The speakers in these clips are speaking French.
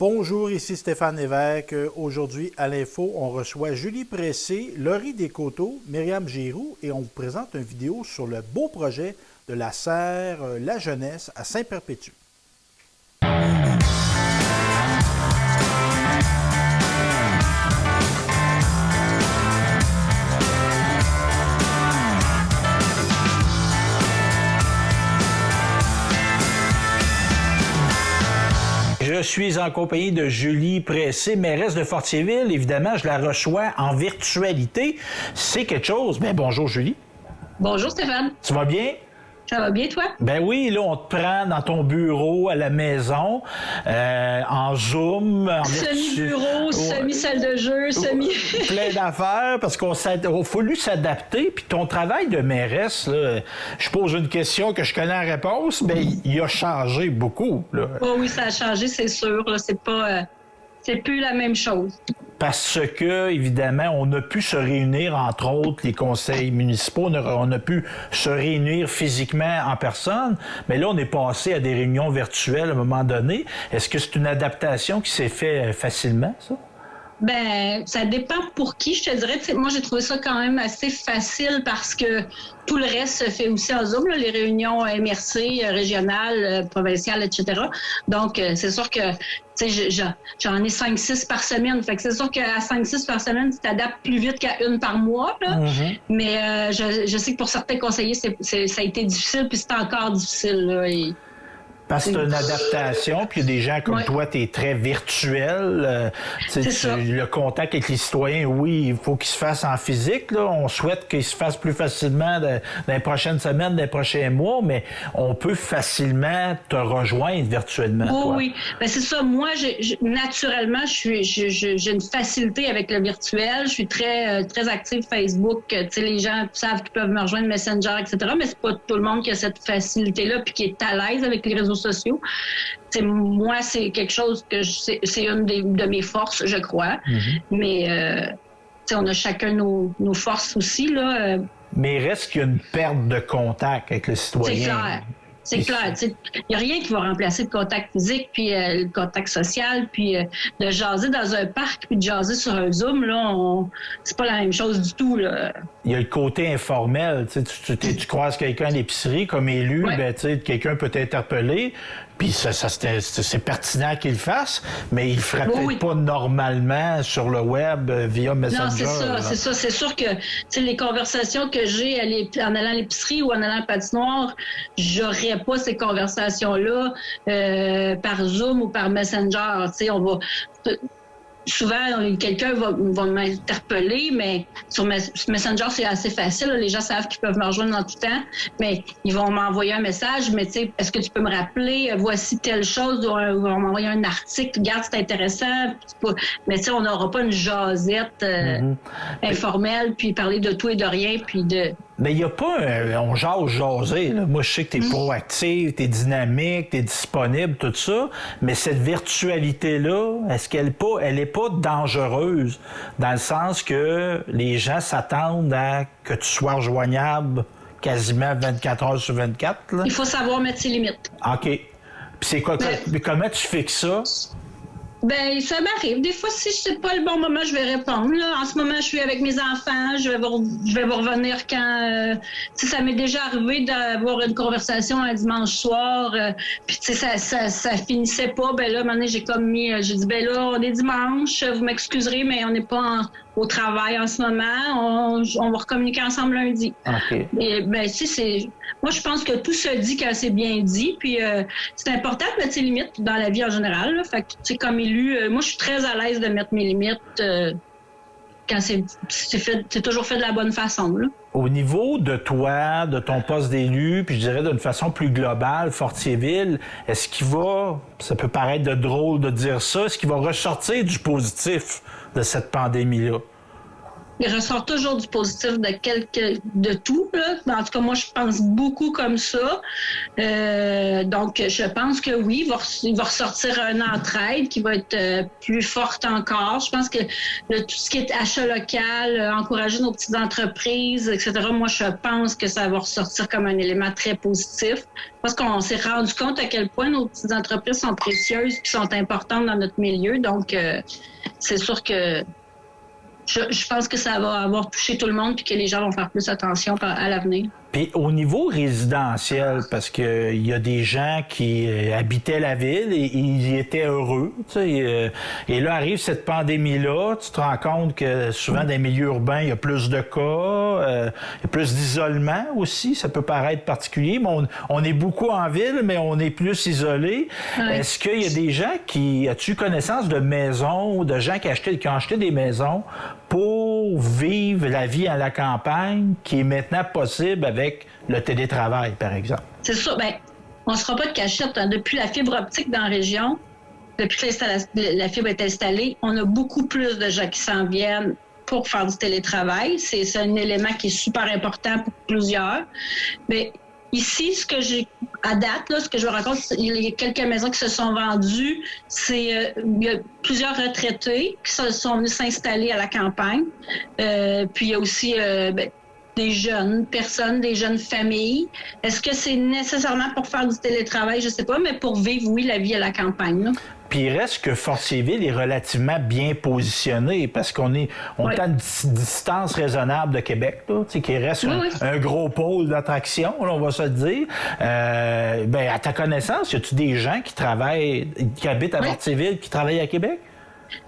Bonjour, ici Stéphane Lévesque. Aujourd'hui, à l'Info, on reçoit Julie Pressé, Laurie Descoteaux, Myriam Giroux et on vous présente une vidéo sur le beau projet de la serre La Jeunesse à Saint-Perpétue. Je suis en compagnie de Julie Pressé, mairesse de Fortierville. Évidemment, je la reçois en virtualité. C'est quelque chose. Bien, bonjour Julie. Bonjour Stéphane. Tu vas bien? Ça va bien, toi? Ben oui, là, on te prend dans ton bureau à la maison, en Zoom. Semi-bureau, semi-salle de jeu, Plein d'affaires, parce qu'on a fallu s'adapter. Puis ton travail de mairesse, là, je pose une question que je connais la réponse, mais il a changé beaucoup. Là. Oh oui, ça a changé, c'est sûr. Là, c'est plus la même chose. Parce que, évidemment, on a pu se réunir, entre autres, les conseils municipaux, on a pu se réunir physiquement en personne, mais là, on est passé à des réunions virtuelles à un moment donné. Est-ce que c'est une adaptation qui s'est faite facilement, ça? Ben, ça dépend pour qui, je te dirais. Moi, j'ai trouvé ça quand même assez facile parce que tout le reste se fait aussi en Zoom, là, les réunions MRC, régionales, provinciales, etc. Donc, c'est sûr que j'en ai 5-6 par semaine. Fait que c'est sûr qu'à 5-6 par semaine, tu t'adaptes plus vite qu'à une par mois. Là. Mm-hmm. Mais je sais que pour certains conseillers, ça a été difficile, puis c'est encore difficile. Là, Parce que c'est une adaptation, puis il y a des gens comme toi, tu es très virtuel. Le contact avec les citoyens, oui, il faut qu'il se fasse en physique. Là. On souhaite qu'il se fasse plus facilement dans les prochaines semaines, dans les prochains mois, mais on peut facilement te rejoindre virtuellement. Oh, toi. Oui, ben, c'est ça. Moi, naturellement, j'ai une facilité avec le virtuel. Je suis très active Facebook. Les gens savent qu'ils peuvent me rejoindre Messenger, etc. Mais c'est pas tout le monde qui a cette facilité-là puis qui est à l'aise avec les réseaux sociaux. Moi, c'est quelque chose que c'est une de mes forces, je crois. Mm-hmm. Mais on a chacun nos forces aussi. Là. Mais il reste qu'il y a une perte de contact avec le citoyen. C'est clair. C'est clair. Il n'y a rien qui va remplacer le contact physique, puis le contact social, puis de jaser dans un parc, puis de jaser sur un Zoom, là, c'est pas la même chose du tout. Là. Il y a le côté informel. Tu croises quelqu'un à l'épicerie comme élu, ben, quelqu'un peut t'interpeller, puis c'est pertinent qu'il le fasse, mais il le ferait peut-être pas normalement sur le web via Messenger. Non, c'est ça. C'est sûr que les conversations que j'ai en allant à l'épicerie ou en allant à la patinoire, j'aurais pas ces conversations-là par Zoom ou par Messenger. Souvent, quelqu'un va m'interpeller, mais sur Messenger, c'est assez facile. Là. Les gens savent qu'ils peuvent me rejoindre en tout temps, mais ils vont m'envoyer un message. Mais est-ce que tu peux me rappeler, voici telle chose, ou ils vont m'envoyer un article, regarde, c'est intéressant. Mais on n'aura pas une jasette informelle, puis parler de tout et de rien, puis de... Mais il n'y a pas on jaser. Là. Moi, je sais que tu es proactive, tu es dynamique, tu es disponible, tout ça. Mais cette virtualité-là, est-ce qu'elle est pas dangereuse dans le sens que les gens s'attendent à que tu sois rejoignable quasiment 24 heures sur 24? Là? Il faut savoir mettre ses limites. OK. Puis c'est quoi? Mais comment tu fixes ça? Ben, ça m'arrive. Des fois, si c'est pas le bon moment, je vais répondre. Là, en ce moment, je suis avec mes enfants. Je vais vous revenir quand... si ça m'est déjà arrivé d'avoir une conversation un dimanche soir, puis ça finissait pas. Ben là, à un moment donné, j'ai dit, ben là, on est dimanche, vous m'excuserez, mais on n'est pas au travail en ce moment. On va recommuniquer ensemble lundi. OK. Et, ben, moi, je pense que tout se dit quand c'est bien dit. Puis c'est important de mettre ses limites dans la vie en général. Là. Fait que, comme élu, moi, je suis très à l'aise de mettre mes limites quand c'est toujours fait de la bonne façon. Là. Au niveau de toi, de ton poste d'élu, puis je dirais d'une façon plus globale, Fortierville, est-ce qu'il va, ça peut paraître de drôle de dire ça, est-ce qu'il va ressortir du positif de cette pandémie-là? il ressort toujours du positif de tout, là. En tout cas, moi, je pense beaucoup comme ça. Donc, je pense que oui, il va ressortir une entraide qui va être plus forte encore. Je pense que tout ce qui est achat local, encourager nos petites entreprises, etc., moi, je pense que ça va ressortir comme un élément très positif. Parce qu'on s'est rendu compte à quel point nos petites entreprises sont précieuses et sont importantes dans notre milieu. Donc, c'est sûr que je pense que ça va avoir touché tout le monde puis que les gens vont faire plus attention à l'avenir. Puis au niveau résidentiel, parce qu'il y a des gens qui habitaient la ville et ils y étaient heureux, tu sais, et là arrive cette pandémie-là, tu te rends compte que souvent dans les milieux urbains, il y a plus de cas, il y a plus d'isolement aussi, ça peut paraître particulier, mais on est beaucoup en ville, mais on est plus isolé. Ouais. Est-ce qu'il y a des gens as-tu connaissance de maisons ou de gens qui ont acheté des maisons pour vivre la vie à la campagne qui est maintenant possible avec le télétravail, par exemple? C'est sûr. Bien, on ne se fera pas de cachette. Hein. Depuis la fibre optique dans la région, depuis que la fibre est installée, on a beaucoup plus de gens qui s'en viennent pour faire du télétravail. C'est un élément qui est super important pour plusieurs. Mais ici, ce que j'ai à date, là, ce que je vous raconte, il y a quelques maisons qui se sont vendues. Il y a plusieurs retraités qui sont venus s'installer à la campagne. Puis il y a aussi des jeunes personnes, des jeunes familles. Est-ce que c'est nécessairement pour faire du télétravail? Je ne sais pas, mais pour vivre, oui, la vie à la campagne. Là. Puis il reste que Fortierville est relativement bien positionné parce qu'on est à une distance raisonnable de Québec, là, qui reste un gros pôle d'attraction, on va se le dire. À ta connaissance, y a-tu des gens qui habitent à Fortierville, qui travaillent à Québec?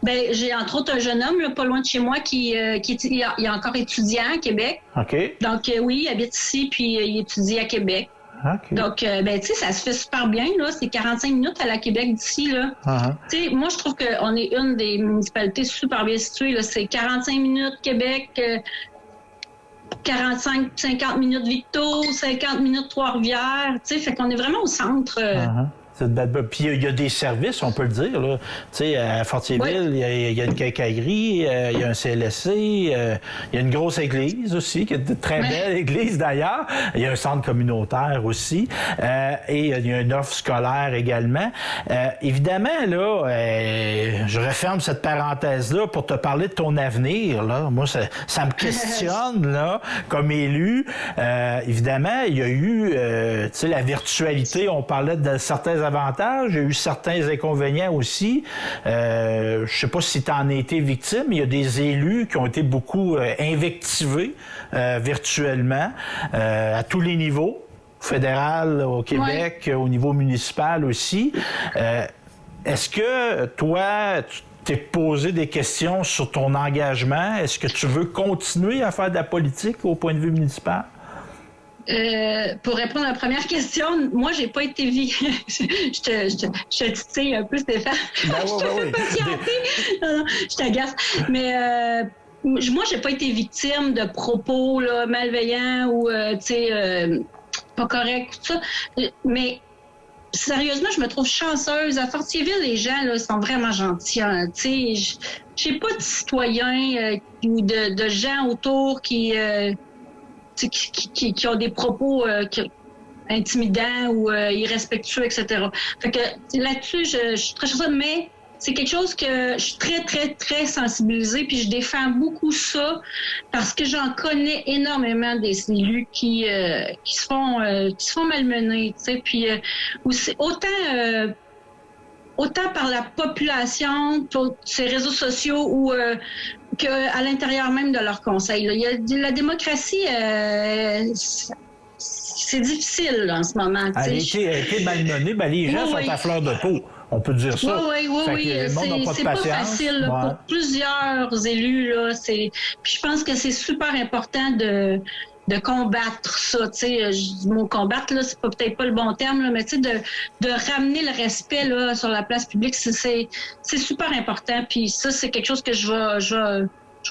Bien, j'ai entre autres un jeune homme, là, pas loin de chez moi, il est encore étudiant à Québec. OK. Donc, oui, il habite ici, puis il étudie à Québec. Okay. Donc, tu sais, ça se fait super bien, là. C'est 45 minutes à la Québec d'ici, là. Tu sais, moi, je trouve qu'on est une des municipalités super bien situées, là. C'est 45 minutes Québec, 50 minutes Victo, 50 minutes Trois-Rivières. Tu sais, fait qu'on est vraiment au centre. Puis il y a des services, on peut le dire. Là. Tu sais, à Fortierville, il y a une quincaillerie, il y a un CLSC, il y a une grosse église aussi, qui est une très belle église d'ailleurs. Il y a un centre communautaire aussi. Et il y a une offre scolaire également. Évidemment, là, je referme cette parenthèse-là pour te parler de ton avenir. Là. Moi, ça me questionne là, comme élu. Évidemment, il y a eu tu sais, la virtualité, on parlait de certains avantages, il y a eu certains inconvénients aussi. Je ne sais pas si tu en as été victime, mais il y a des élus qui ont été beaucoup invectivés virtuellement à tous les niveaux, fédéral au Québec, au niveau municipal aussi. Est-ce que toi, tu t'es posé des questions sur ton engagement? Est-ce que tu veux continuer à faire de la politique au point de vue municipal? Pour répondre à la première question, moi, j'ai pas été je te titille un peu, Stéphane. Je te fais patienter. Non, je t'agace. Mais moi, j'ai pas été victime de propos là, malveillants ou, pas corrects, tout ça. Mais sérieusement, je me trouve chanceuse. À Fortierville, les gens là, sont vraiment gentils. Hein. J'ai pas de citoyens ou de gens autour qui ont des propos intimidants ou irrespectueux, etc. Fait que là-dessus, je suis très chanceuse, mais c'est quelque chose que je suis très, très, très sensibilisée, puis je défends beaucoup ça parce que j'en connais énormément des élus qui se font malmener, tu sais, puis aussi, autant par la population, sur ces réseaux sociaux ou qu'à l'intérieur même de leur conseil. Là. Il y a la démocratie, c'est difficile là, en ce moment. Elle a été malmenée, les gens sont à fleur de peau. On peut dire ça. Oui. C'est pas facile là, pour plusieurs élus. Là, puis je pense que c'est super important de combattre ça, tu sais, le mot combattre, là, c'est peut-être pas le bon terme, là, mais tu sais, de ramener le respect, là, sur la place publique, c'est super important, puis ça, c'est quelque chose que je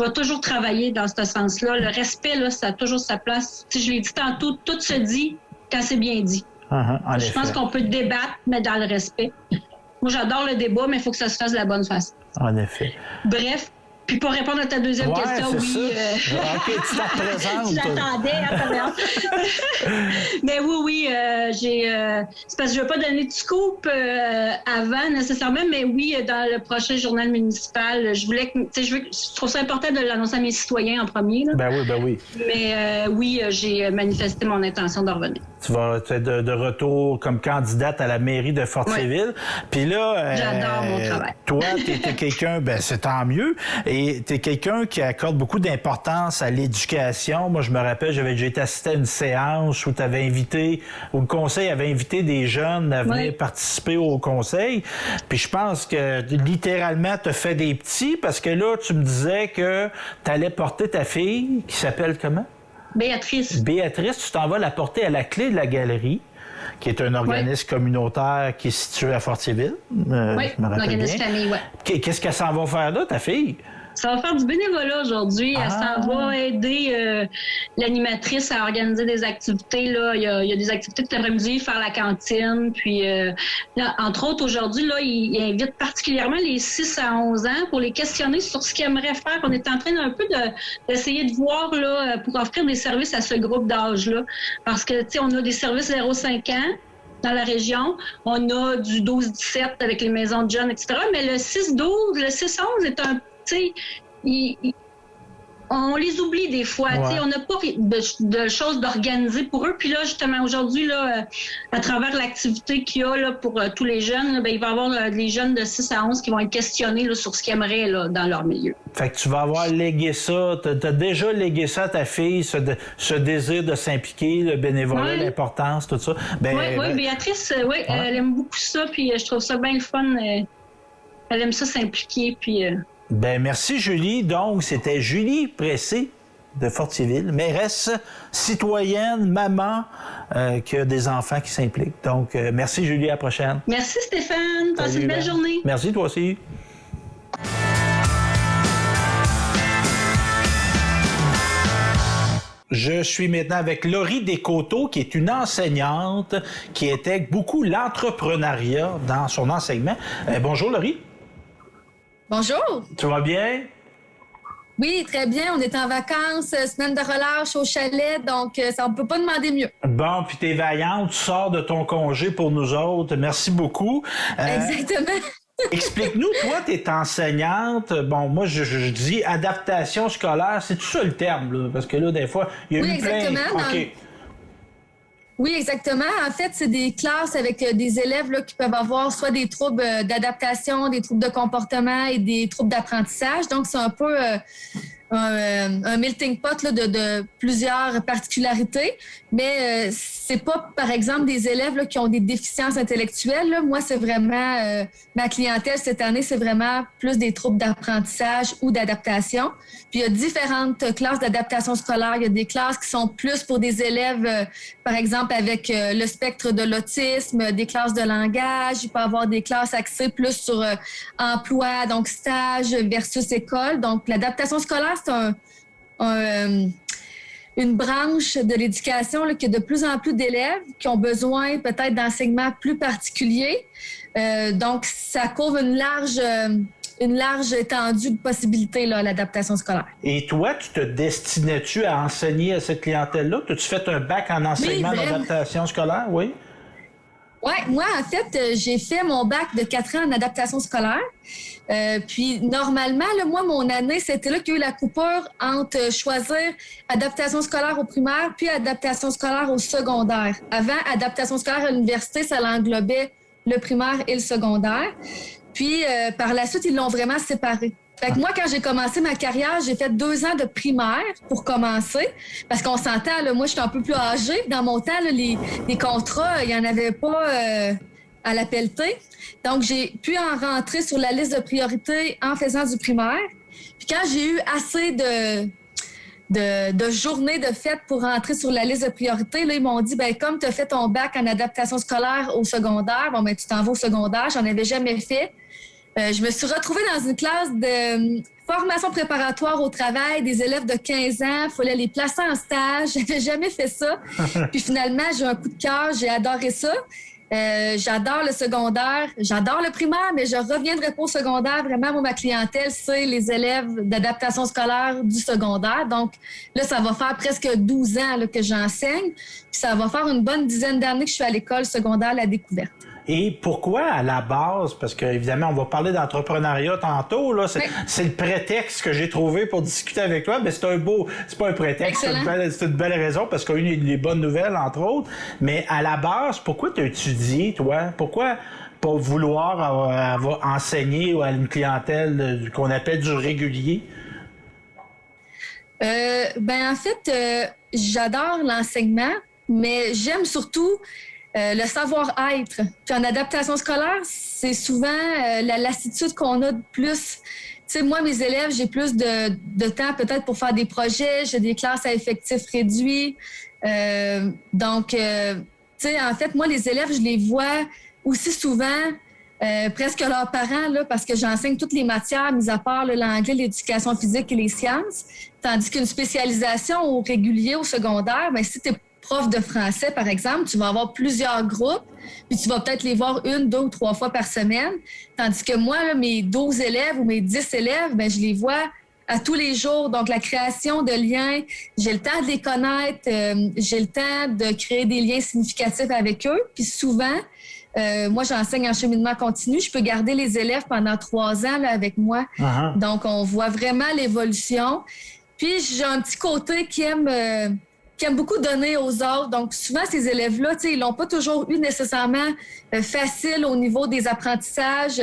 vais toujours travailler dans ce sens-là. Le respect, là, ça a toujours sa place. Tu sais, je l'ai dit tantôt, tout se dit quand c'est bien dit. Je pense qu'on peut débattre, mais dans le respect. Moi, j'adore le débat, mais il faut que ça se fasse de la bonne façon. En effet. Bref, Puis pour répondre à ta deuxième question, oui. OK, tu la représentes. Tu l'attendais, hein, mais oui, c'est parce que je ne veux pas donner de scoop avant nécessairement, mais oui, dans le prochain journal municipal, je trouve ça important de l'annoncer à mes citoyens en premier. Là. Ben oui. Mais oui, j'ai manifesté mon intention de revenir. Tu vas être de retour comme candidate à la mairie de Fortierville. Puis là, j'adore mon travail. Toi, t'es quelqu'un, c'est tant mieux. Et t'es quelqu'un qui accorde beaucoup d'importance à l'éducation. Moi, je me rappelle, j'avais déjà été assisté à une séance où le conseil avait invité des jeunes à venir participer au conseil. Puis je pense que littéralement, t'as fait des petits parce que là, tu me disais que t'allais porter ta fille, qui s'appelle comment? Béatrice, tu t'en vas la porter à la clé de la galerie, qui est un organisme communautaire qui est situé à Fortierville. Oui, l'organisme famille, oui. Qu'est-ce qu'elle s'en va faire là, ta fille? Ça va faire du bénévolat aujourd'hui. Elle s'en va aider l'animatrice à organiser des activités. Là. Il y a des activités cet après-midi, faire la cantine. Puis, là, entre autres, aujourd'hui, là, il invite particulièrement les 6 à 11 ans pour les questionner sur ce qu'ils aimeraient faire. On est en train un peu d'essayer de voir là, pour offrir des services à ce groupe d'âge-là. Parce que, tu sais, on a des services 0-5 ans dans la région. On a du 12-17 avec les maisons de jeunes, etc. Mais le 6-12, le 6-11 est un... Tu sais, on les oublie des fois. Ouais. On n'a pas de choses d'organiser pour eux. Puis là, justement, aujourd'hui, là, à travers l'activité qu'il y a là, pour tous les jeunes, là, il va y avoir les jeunes de 6 à 11 qui vont être questionnés là, sur ce qu'ils aimeraient là, dans leur milieu. Fait que tu vas avoir légué ça. Tu as déjà légué ça à ta fille, ce désir de s'impliquer, le bénévolat, l'importance, tout ça. Oui, Béatrice, elle aime beaucoup ça. Puis je trouve ça bien le fun. Elle aime ça s'impliquer. Puis... merci Julie. Donc, c'était Julie Pressé de Fortierville, mairesse, citoyenne, maman, qui a des enfants qui s'impliquent. Donc, merci Julie, à la prochaine. Merci Stéphane. Passe une belle journée. Merci, toi aussi. Je suis maintenant avec Laurie Descoteaux, qui est une enseignante qui était beaucoup l'entrepreneuriat dans son enseignement. Bonjour Laurie. Bonjour. Tu vas bien? Oui, très bien. On est en vacances, semaine de relâche au chalet, donc ça, on ne peut pas demander mieux. Bon, puis t'es vaillante, tu sors de ton congé pour nous autres. Merci beaucoup. Exactement. Explique-nous, toi, t'es enseignante. Bon, moi, je dis adaptation scolaire. C'est tout ça le terme, là? Parce que là, des fois, il y a eu exactement. plein... OK. Oui, exactement. En fait, c'est des classes avec des élèves là, qui peuvent avoir soit des troubles d'adaptation, des troubles de comportement et des troubles d'apprentissage. Donc, c'est un peu un melting pot là, de plusieurs particularités. Mais c'est pas, par exemple, des élèves là, qui ont des déficiences intellectuelles. Là. Moi, c'est vraiment... ma clientèle cette année, c'est vraiment plus des troubles d'apprentissage ou d'adaptation. Puis il y a différentes classes d'adaptation scolaire. Il y a des classes qui sont plus pour des élèves, par exemple, avec le spectre de l'autisme, des classes de langage. Il peut y avoir des classes axées plus sur emploi, donc stage versus école. Donc, l'adaptation scolaire, c'est une branche de l'éducation là, qui a de plus en plus d'élèves qui ont besoin peut-être d'enseignements plus particuliers. Donc, ça couvre une large étendue de possibilités là, à l'adaptation scolaire. Et toi, tu te destinais-tu à enseigner à cette clientèle-là? As-tu fait un bac en enseignement d'adaptation scolaire? Oui. Oui, moi, en fait, j'ai fait mon bac de 4 ans en adaptation scolaire. Puis, normalement, là, moi, mon année, c'était là qu'il y a eu la coupure entre choisir adaptation scolaire au primaire puis adaptation scolaire au secondaire. Avant, adaptation scolaire à l'université, ça l'englobait le primaire et le secondaire. Puis, par la suite, ils l'ont vraiment séparé. Fait que moi, quand j'ai commencé ma carrière, j'ai fait 2 ans de primaire pour commencer. Parce qu'on s'entend, là, moi, je suis un peu plus âgée. Dans mon temps, là, les contrats, il n'y en avait pas à la pelletée. Donc, j'ai pu en rentrer sur la liste de priorité en faisant du primaire. Puis quand j'ai eu assez de journées de fête pour rentrer sur la liste de priorité, là, ils m'ont dit, ben comme tu as fait ton bac en adaptation scolaire au secondaire, bon, ben tu t'en vas au secondaire. J'en avais jamais fait. Je me suis retrouvée dans une classe de formation préparatoire au travail, des élèves de 15 ans. Il fallait les placer en stage. J'avais jamais fait ça. Puis finalement, j'ai un coup de cœur. J'ai adoré ça. J'adore le secondaire, j'adore le primaire, mais je reviendrai pas au secondaire. Vraiment, moi, ma clientèle, c'est les élèves d'adaptation scolaire du secondaire. Donc, là, ça va faire presque 12 ans là, que j'enseigne. Puis ça va faire une bonne dizaine d'années que je suis à l'école secondaire La Découverte. Et pourquoi, à la base, parce qu'évidemment, on va parler d'entrepreneuriat tantôt, là, c'est le prétexte que j'ai trouvé pour discuter avec toi, mais c'est pas un prétexte, c'est une belle raison, parce qu'il y a eu des bonnes nouvelles, entre autres, mais à la base, pourquoi tu as étudié, toi? Pourquoi pas vouloir enseigner à une clientèle qu'on appelle du régulier? En fait, j'adore l'enseignement, mais j'aime surtout le savoir-être. Puis en adaptation scolaire, c'est souvent la lassitude qu'on a de plus. Tu sais, moi, mes élèves, j'ai plus de temps peut-être pour faire des projets. J'ai des classes à effectifs réduits. Donc, tu sais, en fait, moi, les élèves, je les vois aussi souvent presque leurs parents, là, parce que j'enseigne toutes les matières, mis à part l'anglais, l'éducation physique et les sciences. Tandis qu'une spécialisation au régulier, au secondaire, bien, si tu es prof de français, par exemple, tu vas avoir plusieurs groupes, puis tu vas peut-être les voir 1, 2 ou 3 fois par semaine. Tandis que moi, là, mes 12 élèves ou mes 10 élèves, bien, je les vois à tous les jours. Donc, la création de liens, j'ai le temps de les connaître, j'ai le temps de créer des liens significatifs avec eux. Puis souvent, moi, j'enseigne en cheminement continu. Je peux garder les élèves pendant 3 ans là, avec moi. Uh-huh. Donc, on voit vraiment l'évolution. Puis, j'ai un petit côté qui aime beaucoup donner aux autres. Donc, souvent, ces élèves-là, ils l'ont pas toujours eu nécessairement facile au niveau des apprentissages.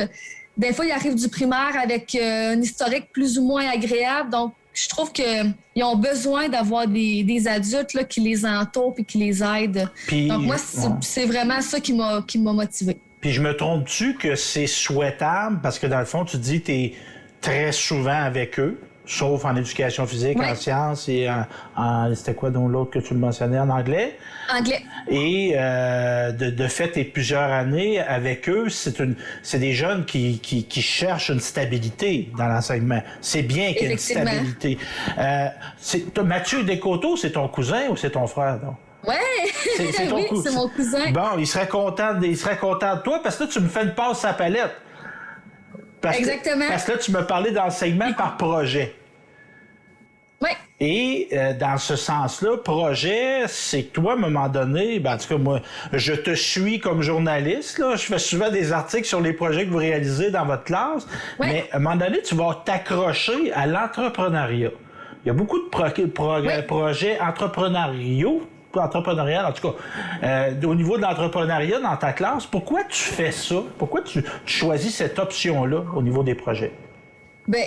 Des fois, ils arrivent du primaire avec un historique plus ou moins agréable. Donc, je trouve qu'ils ont besoin d'avoir des adultes là, qui les entourent et qui les aident. Puis, donc, moi, c'est vraiment ça qui m'a motivée. Puis, je me trompe-tu que c'est souhaitable? Parce que, dans le fond, tu dis que tu es très souvent avec eux. Sauf en éducation physique, en sciences et en c'était quoi donc l'autre que tu me mentionnais, en anglais? Anglais. Et de fait, tes plusieurs années avec eux, c'est des jeunes qui cherchent une stabilité dans l'enseignement. C'est bien qu'il y ait une stabilité. Mathieu Descoteaux, c'est ton cousin ou c'est ton frère, donc? Ouais, c'est mon cousin. Bon, il serait content de toi parce que là, tu me fais une passe à la palette. Exactement. Parce que là, tu me parlais d'enseignement par projet. Oui. Et dans ce sens-là, projet, c'est que toi, à un moment donné, en tout cas, moi, je te suis comme journaliste, là, je fais souvent des articles sur les projets que vous réalisez dans votre classe, mais à un moment donné, tu vas t'accrocher à l'entrepreneuriat. Il y a beaucoup de projets entrepreneurial, en tout cas, au niveau de l'entrepreneuriat dans ta classe. Pourquoi tu fais ça? Pourquoi tu choisis cette option-là au niveau des projets? Bien,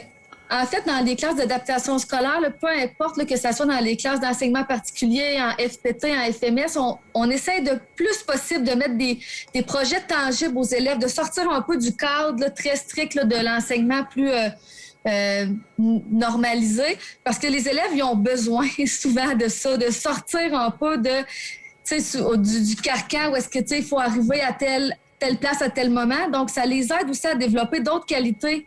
en fait, dans les classes d'adaptation scolaire, peu importe que ce soit dans les classes d'enseignement particulier, en FPT, en FMS, on essaie de plus possible de mettre des projets tangibles aux élèves, de sortir un peu du cadre là, très strict là, de l'enseignement plus normalisé, parce que les élèves, ils ont besoin souvent de ça, de sortir un peu du carcan où est-ce que il faut arriver à telle place à tel moment. Donc, ça les aide aussi à développer d'autres qualités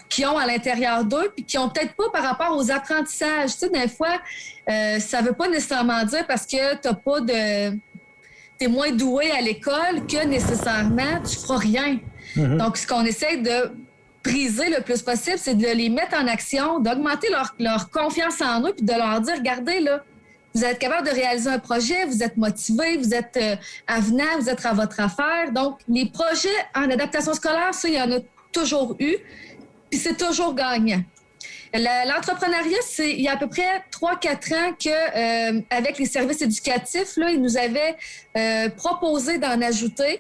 qu'ils ont à l'intérieur d'eux, puis qui ont peut-être pas par rapport aux apprentissages. Tu sais, des fois, ça veut pas nécessairement dire parce que t'es moins doué à l'école que nécessairement tu feras rien. Mm-hmm. Donc, ce qu'on essaie de briser le plus possible, c'est de les mettre en action, d'augmenter leur confiance en eux, puis de leur dire, regardez, là, vous êtes capable de réaliser un projet, vous êtes motivé, vous êtes avenant, vous êtes à votre affaire. Donc, les projets en adaptation scolaire, ça, il y en a toujours eu, puis c'est toujours gagnant. L'entrepreneuriat, il y a à peu près 3-4 ans que, avec les services éducatifs, là, ils nous avaient proposé d'en ajouter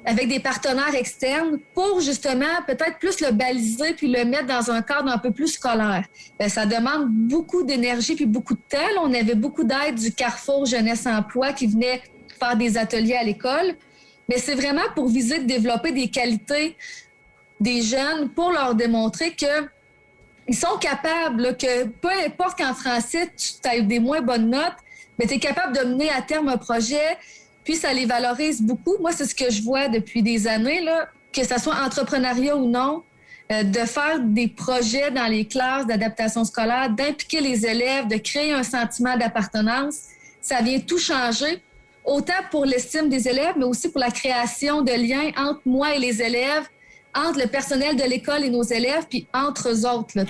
avec des partenaires externes pour justement peut-être plus le baliser puis le mettre dans un cadre un peu plus scolaire. Ça demande beaucoup d'énergie puis beaucoup de temps. Là, on avait beaucoup d'aide du Carrefour Jeunesse Emploi qui venait faire des ateliers à l'école. Mais c'est vraiment pour viser de développer des qualités des jeunes pour leur démontrer qu'ils sont capables, là, que peu importe qu'en français, tu as des moins bonnes notes, mais tu es capable de mener à terme un projet. Puis, ça les valorise beaucoup. Moi, c'est ce que je vois depuis des années, là, que ce soit entrepreneuriat ou non, de faire des projets dans les classes d'adaptation scolaire, d'impliquer les élèves, de créer un sentiment d'appartenance. Ça vient tout changer autant pour l'estime des élèves, mais aussi pour la création de liens entre moi et les élèves, entre le personnel de l'école et nos élèves, puis entre eux autres, là,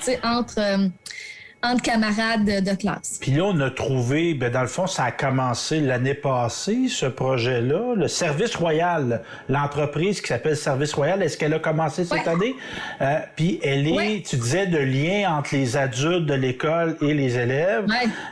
entre camarades de classe. Puis là, on a trouvé, dans le fond, ça a commencé l'année passée, ce projet-là, le Service Royal, l'entreprise qui s'appelle Service Royal. Est-ce qu'elle a commencé cette année? Puis elle est, tu disais, de lien entre les adultes de l'école et les élèves.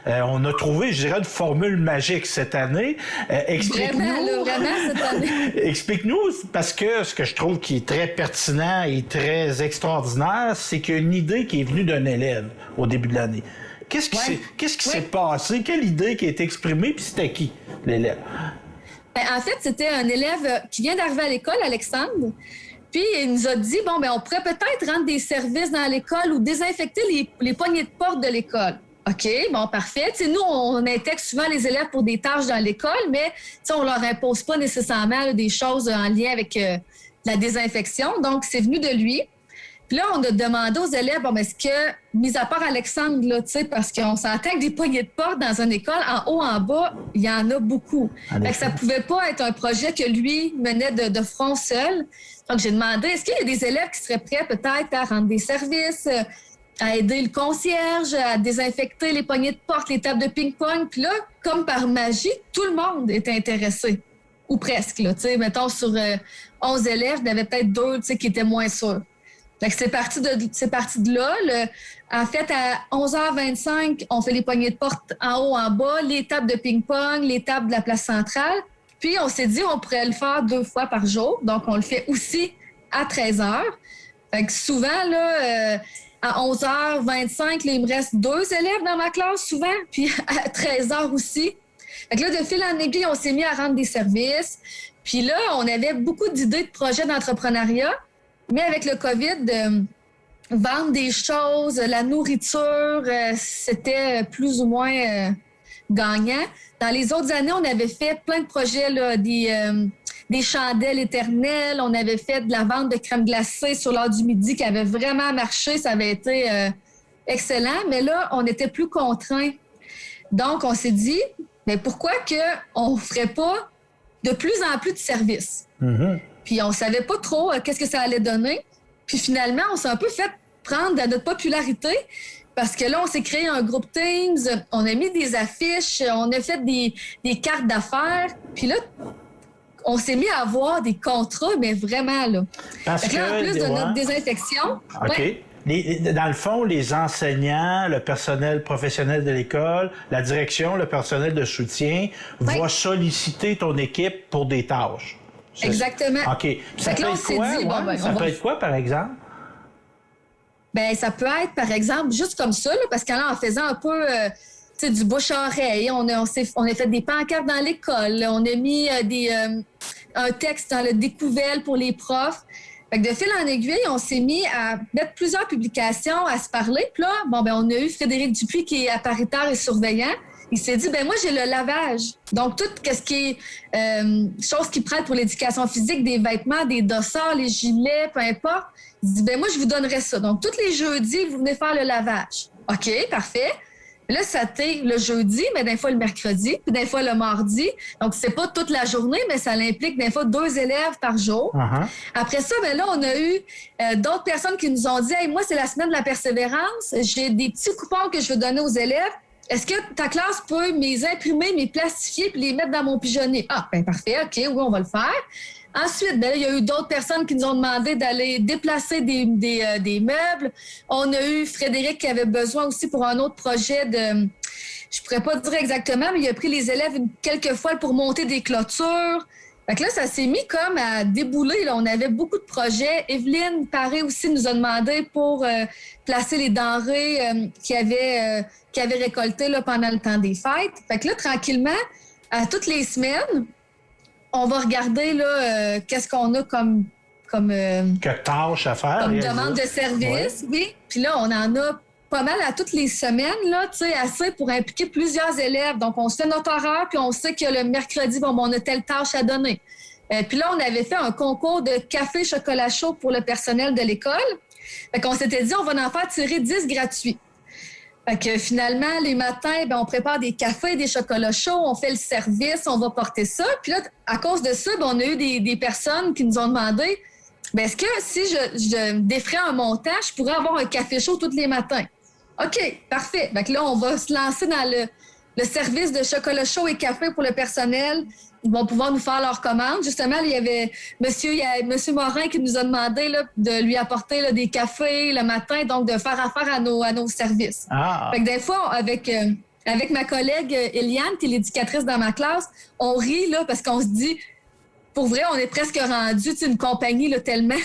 On a trouvé, je dirais, une formule magique cette année. Explique-nous. Vraiment cette année. Explique-nous, parce que ce que je trouve qui est très pertinent et très extraordinaire, c'est qu'il y a une idée qui est venue d'un élève au début de l'année. Qu'est-ce qui s'est passé? Quelle idée qui a été exprimée? Puis c'était qui, l'élève? En fait, c'était un élève qui vient d'arriver à l'école, Alexandre. Puis il nous a dit, on pourrait peut-être rendre des services dans l'école ou désinfecter les poignées de porte de l'école. OK, parfait. T'sais, nous, on intègre souvent les élèves pour des tâches dans l'école, mais on leur impose pas nécessairement là, des choses en lien avec la désinfection. Donc, c'est venu de lui. Puis là, on a demandé aux élèves, est-ce que, mis à part Alexandre, là, parce qu'on s'entend que des poignées de porte dans une école, en haut, en bas, il y en a beaucoup. Fait que ça pouvait pas être un projet que lui menait de front seul. Donc, j'ai demandé, est-ce qu'il y a des élèves qui seraient prêts peut-être à rendre des services, à aider le concierge, à désinfecter les poignées de porte, les tables de ping-pong? Puis là, comme par magie, tout le monde était intéressé. Ou presque, là. Mettons, sur 11 élèves, il y en avait peut-être 2 qui étaient moins sûrs. Fait que c'est parti de là. En fait, à 11h25, on fait les poignées de porte en haut, en bas, les tables de ping-pong, les tables de la place centrale. Puis, on s'est dit on pourrait le faire 2 fois par jour. Donc, on le fait aussi à 13h. Fait que souvent, là, à 11h25, là, il me reste 2 élèves dans ma classe, souvent. Puis, à 13h aussi. Fait que là, de fil en aiguille, on s'est mis à rendre des services. Puis là, on avait beaucoup d'idées de projets d'entrepreneuriat. Mais avec le COVID, vendre des choses, la nourriture, c'était plus ou moins gagnant. Dans les autres années, on avait fait plein de projets, là, des chandelles éternelles. On avait fait de la vente de crème glacée sur l'heure du midi qui avait vraiment marché. Ça avait été excellent. Mais là, on était plus contraints. Donc, on s'est dit, mais pourquoi qu'on ne ferait pas de plus en plus de services? Mm-hmm. Puis on savait pas trop qu'est-ce que ça allait donner. Puis finalement, on s'est un peu fait prendre à notre popularité parce que là, on s'est créé un groupe Teams, on a mis des affiches, on a fait des cartes d'affaires. Puis là, on s'est mis à avoir des contrats, mais vraiment, là. Parce que, en plus de notre désinfection... OK. Dans le fond, les enseignants, le personnel professionnel de l'école, la direction, le personnel de soutien va solliciter ton équipe pour des tâches. Exactement. OK. Ça peut être quoi? Ça peut être quoi, par exemple? Ça peut être, par exemple, juste comme ça, là, parce qu'en faisant un peu du bouche-à-oreille, on a fait des pancartes dans l'école, on a mis un texte dans le découvert pour les profs. Fait que de fil en aiguille, on s'est mis à mettre plusieurs publications, à se parler. Puis là, on a eu Frédéric Dupuis qui est apparitaire et surveillant. Il s'est dit, moi, j'ai le lavage. Donc, tout ce qui est choses qui prêtent pour l'éducation physique, des vêtements, des dossards, les gilets, peu importe. Il dit, moi, je vous donnerai ça. Donc, tous les jeudis, vous venez faire le lavage. OK, parfait. Là, ça t'est le jeudi, mais des fois le mercredi, puis des fois le mardi. Donc, c'est pas toute la journée, mais ça implique des fois 2 élèves par jour. Uh-huh. Après ça, là, on a eu d'autres personnes qui nous ont dit, moi, c'est la semaine de la persévérance. J'ai des petits coupons que je veux donner aux élèves. Est-ce que ta classe peut les imprimer, les plastifier puis les mettre dans mon pigeonnier? Ah, parfait, OK, oui, on va le faire. Ensuite, il y a eu d'autres personnes qui nous ont demandé d'aller déplacer des meubles. On a eu Frédéric qui avait besoin aussi pour un autre projet de... Je pourrais pas dire exactement, mais il a pris les élèves quelques fois pour monter des clôtures. Fait que là, ça s'est mis comme à débouler. Là. On avait beaucoup de projets. Evelyne Paré aussi nous a demandé pour placer les denrées qu'il avait récoltées là, pendant le temps des fêtes. Fait que là, tranquillement, à toutes les semaines, on va regarder là, qu'est-ce qu'on a comme que tâches à faire. Comme demande de service, oui. Puis là, on en a pas mal à toutes les semaines, là, tu sais, assez pour impliquer plusieurs élèves. Donc, on se fait notre horaire, puis on sait que le mercredi, on a telle tâche à donner. Puis là, on avait fait un concours de café chocolat chaud pour le personnel de l'école. Fait qu'on s'était dit, on va en faire tirer 10 gratuits. Fait que finalement, les matins, on prépare des cafés, des chocolats chauds, on fait le service, on va porter ça. Puis là, à cause de ça, on a eu des personnes qui nous ont demandé, est-ce que si je défrais un montant, je pourrais avoir un café chaud tous les matins? OK, parfait. Fait que là, on va se lancer dans le service de chocolat chaud et café pour le personnel. Ils vont pouvoir nous faire leurs commandes. Justement, il y avait Monsieur Morin qui nous a demandé là, de lui apporter là, des cafés le matin, donc de faire affaire à nos services. Ah. Fait que des fois, avec ma collègue Eliane, qui est l'éducatrice dans ma classe, on rit là, parce qu'on se dit, pour vrai, on est presque rendu une compagnie là, tellement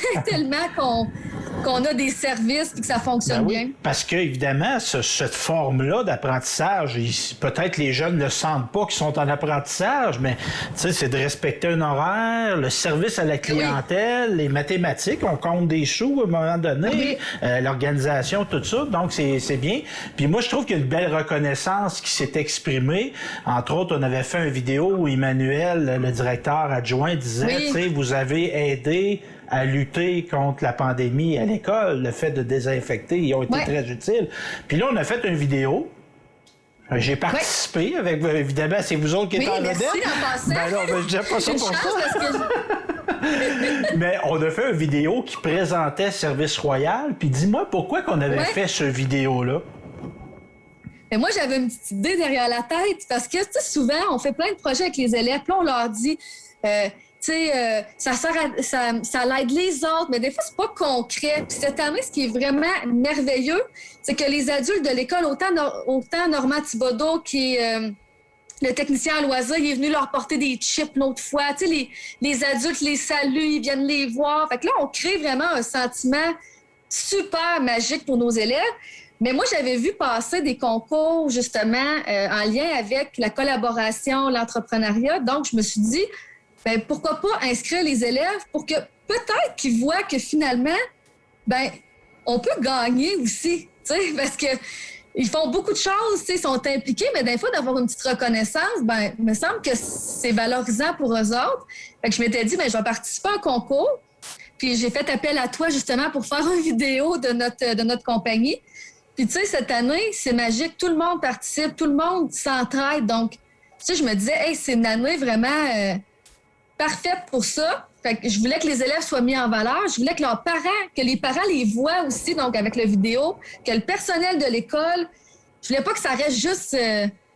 qu'on a des services et que ça fonctionne bien. Parce que, évidemment, cette forme-là d'apprentissage, peut-être les jeunes ne le sentent pas qu'ils sont en apprentissage, mais c'est de respecter un horaire, le service à la clientèle, les mathématiques, on compte des sous à un moment donné, l'organisation, tout ça. Donc, c'est bien. Puis moi, je trouve qu'il y a une belle reconnaissance qui s'est exprimée. Entre autres, on avait fait une vidéo où Emmanuel, le directeur adjoint, disait, vous avez aidé à lutter contre la pandémie à l'école, le fait de désinfecter, ils ont été très utiles. Puis là, on a fait une vidéo. J'ai participé avec, évidemment, c'est vous autres qui êtes en vedette. Merci en passant. Ben non, je disais pas ça pour ça. Mais on a fait une vidéo qui présentait Service Royal. Puis dis-moi, pourquoi qu'on avait fait ce vidéo-là? Mais moi, j'avais une petite idée derrière la tête parce que souvent, on fait plein de projets avec les élèves. Puis on leur dit... ça l'aide les autres, mais des fois, c'est pas concret. Puis cette année, ce qui est vraiment merveilleux, c'est que les adultes de l'école, autant Normand Thibodeau, qui est le technicien à loisir, il est venu leur porter des chips l'autre fois. Les adultes les saluent, ils viennent les voir. Fait que là, on crée vraiment un sentiment super magique pour nos élèves. Mais moi, j'avais vu passer des concours, justement, en lien avec la collaboration, l'entrepreneuriat. Donc, je me suis dit, pourquoi pas inscrire les élèves pour que peut-être qu'ils voient que finalement, on peut gagner aussi, parce que ils font beaucoup de choses, ils sont impliqués, mais des fois, d'avoir une petite reconnaissance, il me semble que c'est valorisant pour eux autres. Fait que je m'étais dit, je vais participer à un concours, puis j'ai fait appel à toi, justement, pour faire une vidéo de notre compagnie. Puis, cette année, c'est magique, tout le monde participe, tout le monde s'entraide, donc, je me disais, c'est une année vraiment... parfaite pour ça. Fait que je voulais que les élèves soient mis en valeur. Je voulais que les parents les voient aussi, donc avec la vidéo, que le personnel de l'école, je voulais pas que ça reste juste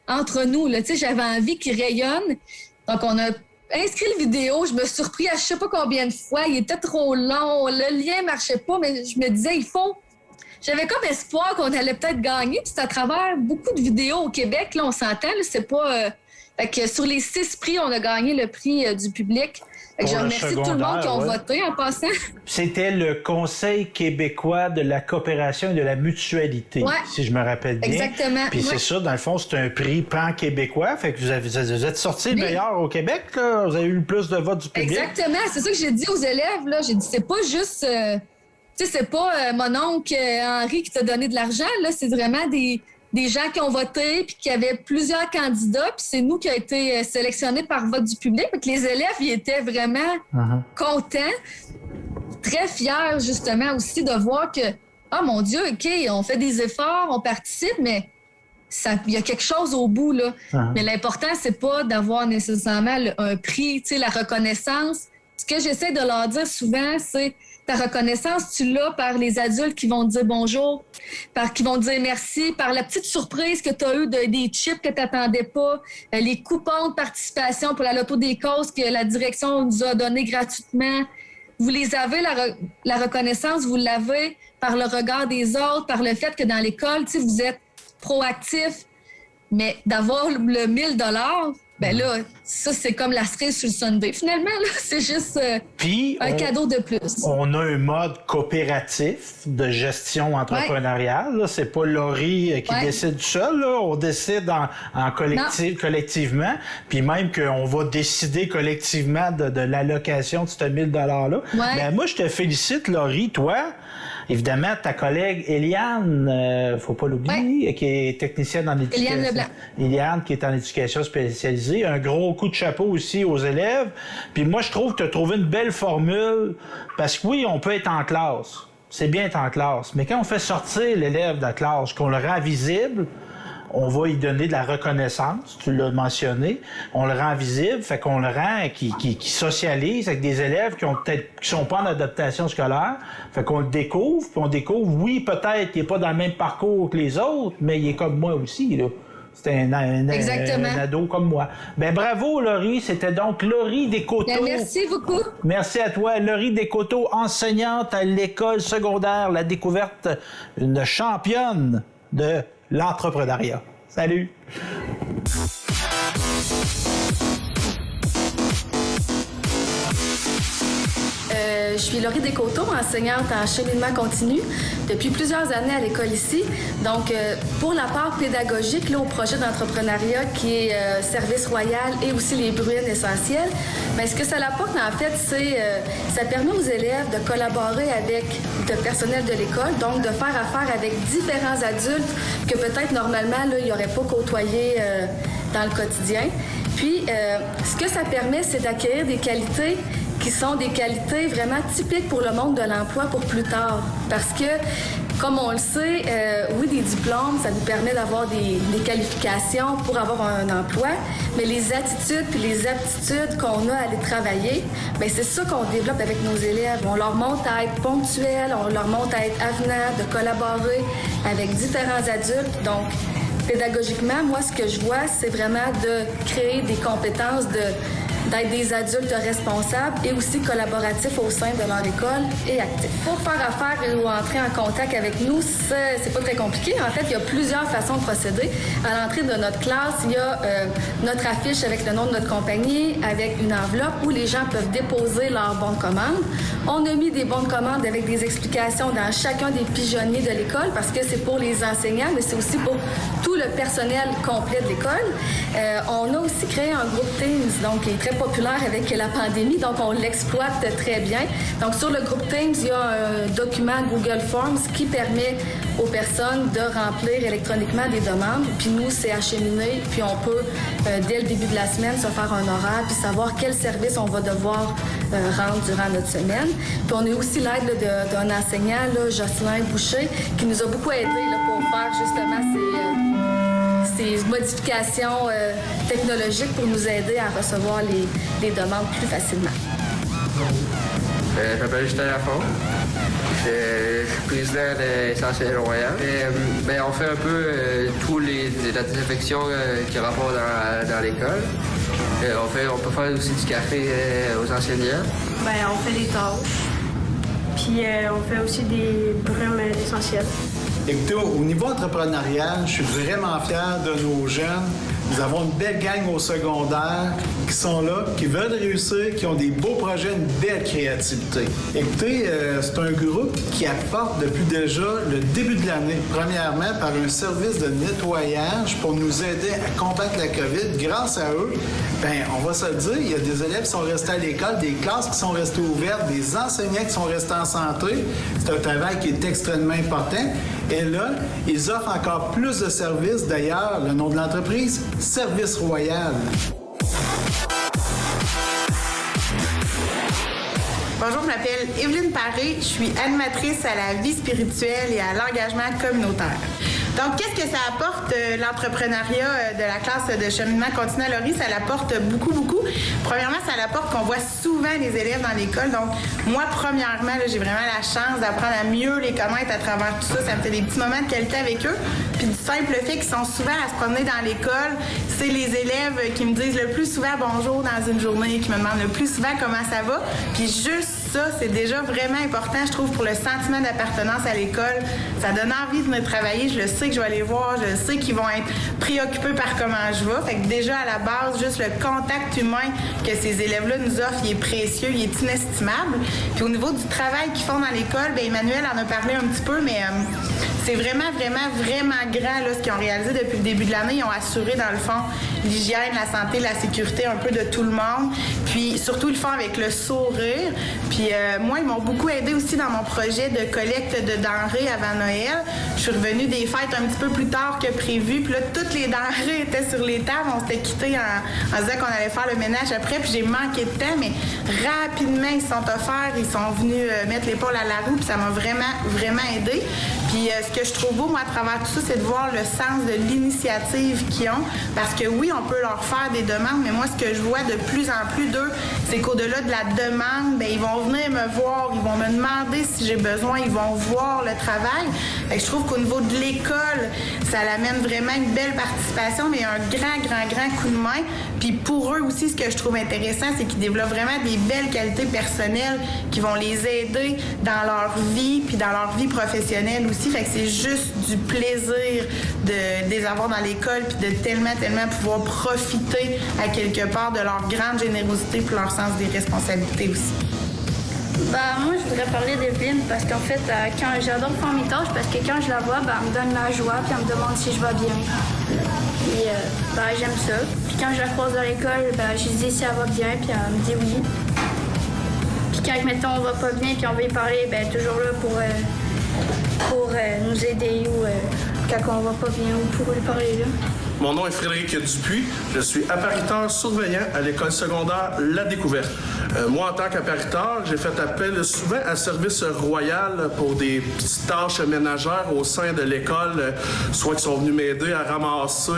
entre nous. Là. J'avais envie qu'ils rayonnent. Donc, on a inscrit la vidéo. Je me suis surpris à je sais pas combien de fois. Il était trop long. Le lien marchait pas, mais je me disais, J'avais comme espoir qu'on allait peut-être gagner. Puis c'est à travers beaucoup de vidéos au Québec. Là, on s'entend. Là, c'est pas... Fait que sur les 6 prix, on a gagné le prix du public. Fait que je remercie tout le monde qui ont voté en passant. C'était le Conseil québécois de la coopération et de la mutualité, si je me rappelle bien. Exactement. Puis c'est ça, dans le fond, c'est un prix pan-québécois. Fait que vous êtes sortis le meilleur au Québec, là. Vous avez eu le plus de votes du public. Exactement. C'est ça que j'ai dit aux élèves, là. J'ai dit, c'est pas juste... c'est pas mon oncle Henri qui t'a donné de l'argent, là. C'est vraiment des gens qui ont voté, puis qui avaient plusieurs candidats, puis c'est nous qui avons été sélectionnés par vote du public. Donc les élèves, ils étaient vraiment contents, très fiers, justement, aussi de voir que, mon Dieu, OK, on fait des efforts, on participe, mais il y a quelque chose au bout, là. Mais l'important, c'est pas d'avoir nécessairement un prix, la reconnaissance. Ce que j'essaie de leur dire souvent, c'est ta reconnaissance, tu l'as par les adultes qui vont te dire bonjour, qui vont te dire merci, par la petite surprise que tu as eue des chips que tu n'attendais pas, les coupons de participation pour la Loto des causes que la direction nous a donné gratuitement. Vous les avez, la reconnaissance, vous l'avez par le regard des autres, par le fait que dans l'école, vous êtes proactif, mais d'avoir le 1 000 là, ça, c'est comme la cerise sur le sundae. Finalement, là, c'est juste un cadeau de plus. On a un mode coopératif de gestion entrepreneuriale. Là. C'est pas Laurie qui décide seul. Là. On décide en collectivement. Puis même qu'on va décider collectivement de l'allocation de ce 1 000 $-là. Ben, moi, je te félicite, Laurie. Toi, évidemment, ta collègue Eliane, faut pas l'oublier, qui est technicienne en éducation. Eliane Leblanc. Eliane, qui est en éducation spécialisée. Un gros coup de chapeau aussi aux élèves. Puis moi, je trouve que tu as trouvé une belle formule parce que oui, on peut être en classe. c'est bien être en classe. Mais quand on fait sortir l'élève de la classe, qu'on le rend visible, on va lui donner de la reconnaissance, tu l'as mentionné. On le rend visible, fait qu'on le rend, qui socialise avec des élèves qui sont pas en adaptation scolaire. Fait qu'on le découvre, puis on découvre, oui, peut-être qu'il n'est pas dans le même parcours que les autres, mais il est comme moi aussi, là. C'est un ado comme moi. Ben bravo, Laurie. C'était donc Laurie Descoteaux. Ben, merci beaucoup. Merci à toi. Laurie Descoteaux, enseignante à l'école secondaire La Découverte, une championne de l'entrepreneuriat. Salut! Je suis Laurie Descoteaux, enseignante en cheminement continu depuis plusieurs années à l'école ici. Donc, pour la part pédagogique, là, au projet d'entrepreneuriat qui est Service Royal et aussi les bruits essentiels, bien, ce que ça apporte, en fait, c'est ça permet aux élèves de collaborer avec le personnel de l'école, donc de faire affaire avec différents adultes que peut-être normalement, là, ils n'auraient pas côtoyé dans le quotidien. Puis, ce que ça permet, c'est d'acquérir des qualités qui sont des qualités vraiment typiques pour le monde de l'emploi pour plus tard. Parce que, comme on le sait, oui, des diplômes, ça nous permet d'avoir des qualifications pour avoir un emploi, mais les attitudes puis les aptitudes qu'on a à aller travailler, bien, c'est ça qu'on développe avec nos élèves. On leur montre à être ponctuels, on leur montre à être avenants, de collaborer avec différents adultes. Donc, pédagogiquement, moi, ce que je vois, c'est vraiment de créer des compétences d'être des adultes responsables et aussi collaboratifs au sein de leur école et actifs. Pour faire affaire ou entrer en contact avec nous, c'est pas très compliqué. En fait, il y a plusieurs façons de procéder. À l'entrée de notre classe, il y a notre affiche avec le nom de notre compagnie, avec une enveloppe où les gens peuvent déposer leurs bons de commande. On a mis des bons de commande avec des explications dans chacun des pigeonniers de l'école parce que c'est pour les enseignants, mais c'est aussi pour tout le personnel complet de l'école. On a aussi créé un groupe Teams, donc qui est très populaire avec la pandémie, donc on l'exploite très bien. Donc sur le groupe Teams, il y a un document Google Forms qui permet aux personnes de remplir électroniquement des demandes. Puis nous, c'est acheminé, puis on peut, dès le début de la semaine, se faire un horaire, puis savoir quel service on va devoir rendre durant notre semaine. Puis on a aussi l'aide d'un enseignant, là, Jocelyn Boucher, qui nous a beaucoup aidé là, pour faire justement ces modifications technologiques pour nous aider à recevoir les demandes plus facilement. Je m'appelle Justin Lafont. Je suis président de Essentiel Royal. On fait un peu la désinfection qui rapporte dans l'école. On peut faire aussi du café aux enseignants. On fait des tâches. Puis on fait aussi des brumes essentiels. Écoutez, au niveau entrepreneurial, je suis vraiment fier de nos jeunes. Nous avons une belle gang au secondaire qui sont là, qui veulent réussir, qui ont des beaux projets, une belle créativité. Écoutez, c'est un groupe qui apporte depuis déjà le début de l'année, premièrement par un service de nettoyage pour nous aider à combattre la COVID. Grâce à eux, on va se le dire, il y a des élèves qui sont restés à l'école, des classes qui sont restées ouvertes, des enseignants qui sont restés en santé. C'est un travail qui est extrêmement important. Et là, ils offrent encore plus de services. D'ailleurs, le nom de l'entreprise, Service Royal. Bonjour, je m'appelle Evelyne Paré. Je suis animatrice à la vie spirituelle et à l'engagement communautaire. Donc, qu'est-ce que ça apporte l'entrepreneuriat de la classe de cheminement continu à Laurie? Ça l'apporte beaucoup, beaucoup. Premièrement, ça l'apporte qu'on voit souvent les élèves dans l'école. Donc, moi, premièrement, là, j'ai vraiment la chance d'apprendre à mieux les connaître à travers tout ça. Ça me fait des petits moments de qualité avec eux. Puis du simple fait qu'ils sont souvent à se promener dans l'école, c'est les élèves qui me disent le plus souvent bonjour dans une journée, qui me demandent le plus souvent comment ça va. Puis juste ça, c'est déjà vraiment important, je trouve, pour le sentiment d'appartenance à l'école. Ça donne envie de venir travailler. Je le sais que je vais aller voir, je sais qu'ils vont être préoccupés par comment je vais. Fait que déjà, à la base, juste le contact humain que ces élèves-là nous offrent, il est précieux, il est inestimable. Puis au niveau du travail qu'ils font dans l'école, Emmanuel en a parlé un petit peu, mais C'est vraiment, vraiment, vraiment grand là, ce qu'ils ont réalisé depuis le début de l'année. Ils ont assuré, dans le fond, l'hygiène, la santé, la sécurité un peu de tout le monde. Puis surtout, ils le font avec le sourire. Puis moi, ils m'ont beaucoup aidé aussi dans mon projet de collecte de denrées avant Noël. Je suis revenue des fêtes un petit peu plus tard que prévu. Puis là, toutes les denrées étaient sur les tables. On s'était quittés en disant qu'on allait faire le ménage après. Puis j'ai manqué de temps, mais rapidement, ils se sont offerts. Ils sont venus mettre l'épaule à la roue. Puis ça m'a vraiment, vraiment aidé. Puis ce que je trouve beau, moi, à travers tout ça, c'est de voir le sens de l'initiative qu'ils ont. Parce que oui, on peut leur faire des demandes, mais moi, ce que je vois de plus en plus d'eux, c'est qu'au-delà de la demande, bien, ils vont venir me voir, ils vont me demander si j'ai besoin, ils vont voir le travail. Fait que je trouve qu'au niveau de l'école, ça l'amène vraiment une belle participation, mais un grand coup de main. Puis pour eux aussi, ce que je trouve intéressant, c'est qu'ils développent vraiment des belles qualités personnelles qui vont les aider dans leur vie, puis dans leur vie professionnelle aussi. Fait que c'est juste du plaisir de les avoir dans l'école, puis de tellement pouvoir profiter à quelque part de leur grande générosité puis leur sens des responsabilités aussi. Moi, je voudrais parler d'Evelyne parce qu'en fait, quand j'adore faire mes tâches, parce que quand je la vois, elle me donne la joie, puis elle me demande si je vais bien. Puis, j'aime ça. Puis quand je la croise dans l'école, je lui dis si elle va bien, puis elle me dit oui. Puis quand, mettons, on va pas bien, puis on veut y parler, elle est toujours là pour nous aider ou quand on va pas bien ou pour lui parler là. Mon nom est Frédéric Dupuis. Je suis appariteur surveillant à l'école secondaire La Découverte. Moi, en tant qu'appariteur, j'ai fait appel souvent à Service Royal pour des petites tâches ménagères au sein de l'école, soit qui sont venus m'aider à ramasser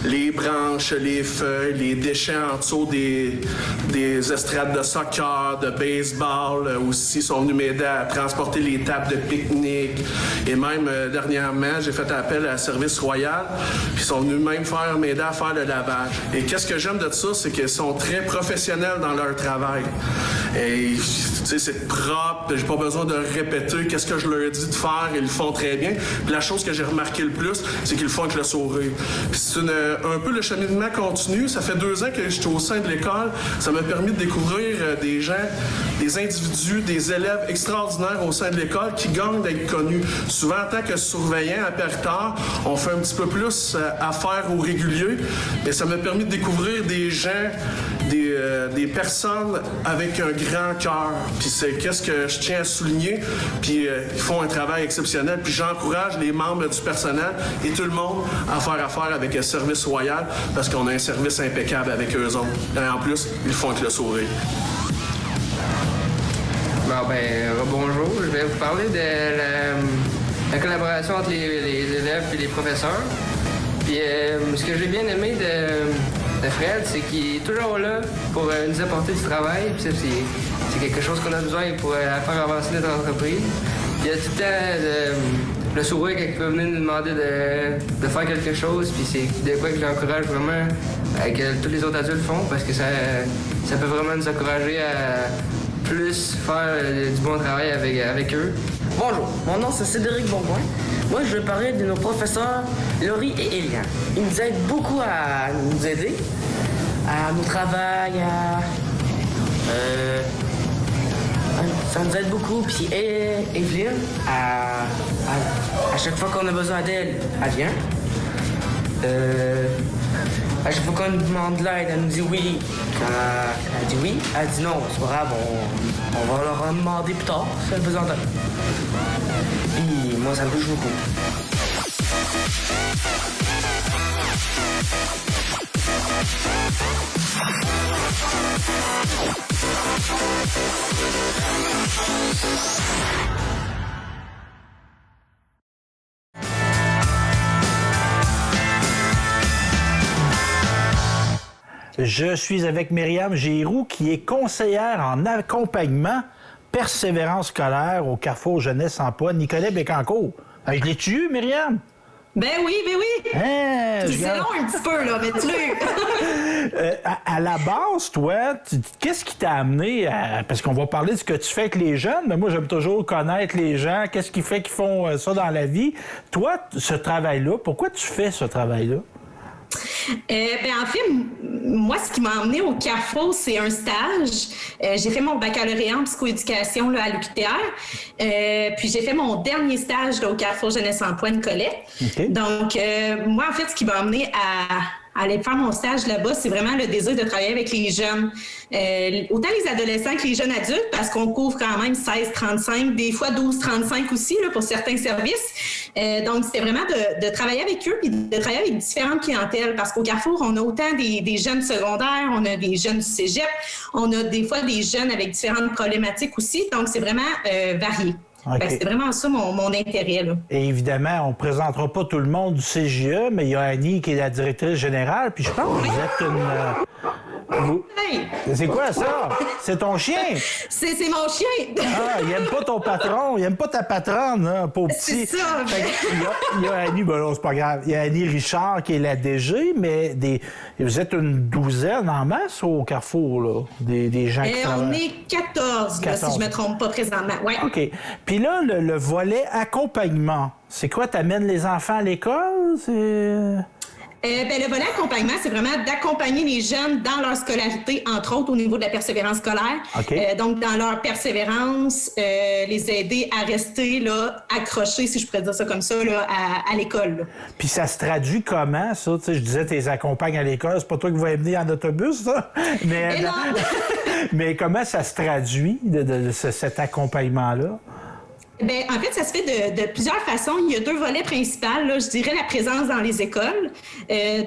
les branches, les feuilles, les déchets en dessous des estrades de soccer, de baseball. Aussi, sont venus m'aider à transporter les tables de pique-nique. Et même, dernièrement, j'ai fait appel à Service Royal, puis ils sont venus même m'aider à faire le lavage. Et qu'est-ce que j'aime de ça, c'est qu'ils sont très professionnels dans leur travail. Et tu sais, c'est propre, j'ai pas besoin de répéter qu'est-ce que je leur dis de faire, ils le font très bien. Puis la chose que j'ai remarqué le plus, c'est qu'ils le font avec le sourire. Puis c'est un peu le cheminement continu. Ça fait 2 ans que je suis au sein de l'école. Ça m'a permis de découvrir des gens, des individus, des élèves extraordinaires au sein de l'école qui gagnent d'être connus. Souvent, en tant que surveillant, appariteur, on fait un petit peu plus affaire au régulier, mais ça m'a permis de découvrir des gens, des personnes avec un grand cœur. Puis c'est qu'est-ce que je tiens à souligner. Puis ils font un travail exceptionnel. Puis j'encourage les membres du personnel et tout le monde à faire affaire avec le Service Royal parce qu'on a un service impeccable avec eux autres. Et en plus, ils le font avec le sourire. Bonjour. Je vais vous parler de la collaboration entre les élèves et les professeurs. Puis ce que j'ai bien aimé de Fred, c'est qu'il est toujours là pour nous apporter du travail. Puis c'est quelque chose qu'on a besoin pour faire avancer notre entreprise. Il y a tout le temps le sourire quand il peut venir nous demander de faire quelque chose. Puis c'est de quoi que j'encourage vraiment que tous les autres adultes font parce que ça peut vraiment nous encourager à plus faire du bon travail avec eux. Bonjour, mon nom c'est Cédric Bourgoin. Moi, je vais parler de nos professeurs Laurie et Eliane. Ils nous aident beaucoup à nous aider, à nos travail, ça nous aide beaucoup. Puis Evelyne, à chaque fois qu'on a besoin d'elle, elle vient. À chaque fois qu'on nous demande de l'aide, elle nous dit oui. Quand elle dit oui, elle dit non, c'est pas grave, on va leur demander plus tard si elle a besoin d'aide. Puis moi, ça me touche beaucoup. Je suis avec Myriam Giroux, qui est conseillère en accompagnement persévérance scolaire au Carrefour Jeunesse Emploi Nicolet Bécancourt. Je l'ai-tu eu, Myriam? Ben oui. Hein, c'est long un petit peu, là, mais tu l'as à la base, toi, qu'est-ce qui t'a amené à... Parce qu'on va parler de ce que tu fais avec les jeunes, mais moi, j'aime toujours connaître les gens, qu'est-ce qui fait qu'ils font ça dans la vie. Toi, ce travail-là, pourquoi tu fais ce travail-là? En fait, moi, ce qui m'a emmenée au Carrefour, c'est un stage. J'ai fait mon baccalauréat en psychoéducation là, à l'UQTR. Puis j'ai fait mon dernier stage là, au Carrefour Jeunesse Emploi Nicolet. Okay. Donc, moi, en fait, ce qui m'a emmenée à aller faire mon stage là-bas, c'est vraiment le désir de travailler avec les jeunes. Autant les adolescents que les jeunes adultes, parce qu'on couvre quand même 16-35, des fois 12-35 aussi là, pour certains services. Donc, c'était vraiment de travailler avec eux et de travailler avec différentes clientèles. Parce qu'au Carrefour, on a autant des jeunes secondaires, on a des jeunes du cégep, on a des fois des jeunes avec différentes problématiques aussi. Donc, c'est vraiment varié. Okay. C'était vraiment ça mon intérêt. Là. Et évidemment, on ne présentera pas tout le monde du CJE, mais il y a Annie qui est la directrice générale, puis je pense que vous êtes une... Hey. C'est quoi ça? C'est ton chien? C'est mon chien! Ah, il aime pas ton patron, il aime pas ta patronne, hein, pauvre petit. C'est ça! Il y a Annie, ben non, c'est pas grave. Il y a Annie Richard qui est la DG, mais vous êtes une douzaine en masse au Carrefour, là? Des gens qui travaillent. On est 14, là, si je me trompe pas présentement. Ouais. OK. Puis là, le volet accompagnement, c'est quoi? T'amènes les enfants à l'école? Le volet accompagnement, c'est vraiment d'accompagner les jeunes dans leur scolarité, entre autres au niveau de la persévérance scolaire. Okay. Donc, dans leur persévérance, les aider à rester là, accrochés, si je pourrais dire ça comme ça, là, à l'école. Là. Puis ça se traduit comment, ça? Tu sais, je disais, t'es accompagnes à l'école, c'est pas toi qui vas venir en autobus, ça? Mais comment ça se traduit de cet accompagnement-là? En fait, ça se fait de plusieurs façons. Il y a 2 volets principaux. Là, je dirais la présence dans les écoles.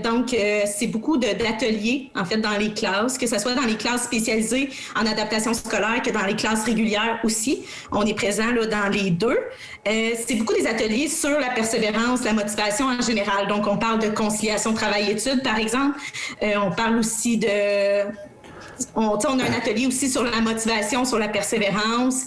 Donc, c'est beaucoup d'ateliers, en fait, dans les classes, que ce soit dans les classes spécialisées en adaptation scolaire que dans les classes régulières aussi. On est présent là, dans les 2. C'est beaucoup des ateliers sur la persévérance, la motivation en général. Donc, on parle de conciliation travail-études, par exemple. On parle aussi on a un atelier aussi sur la motivation, sur la persévérance.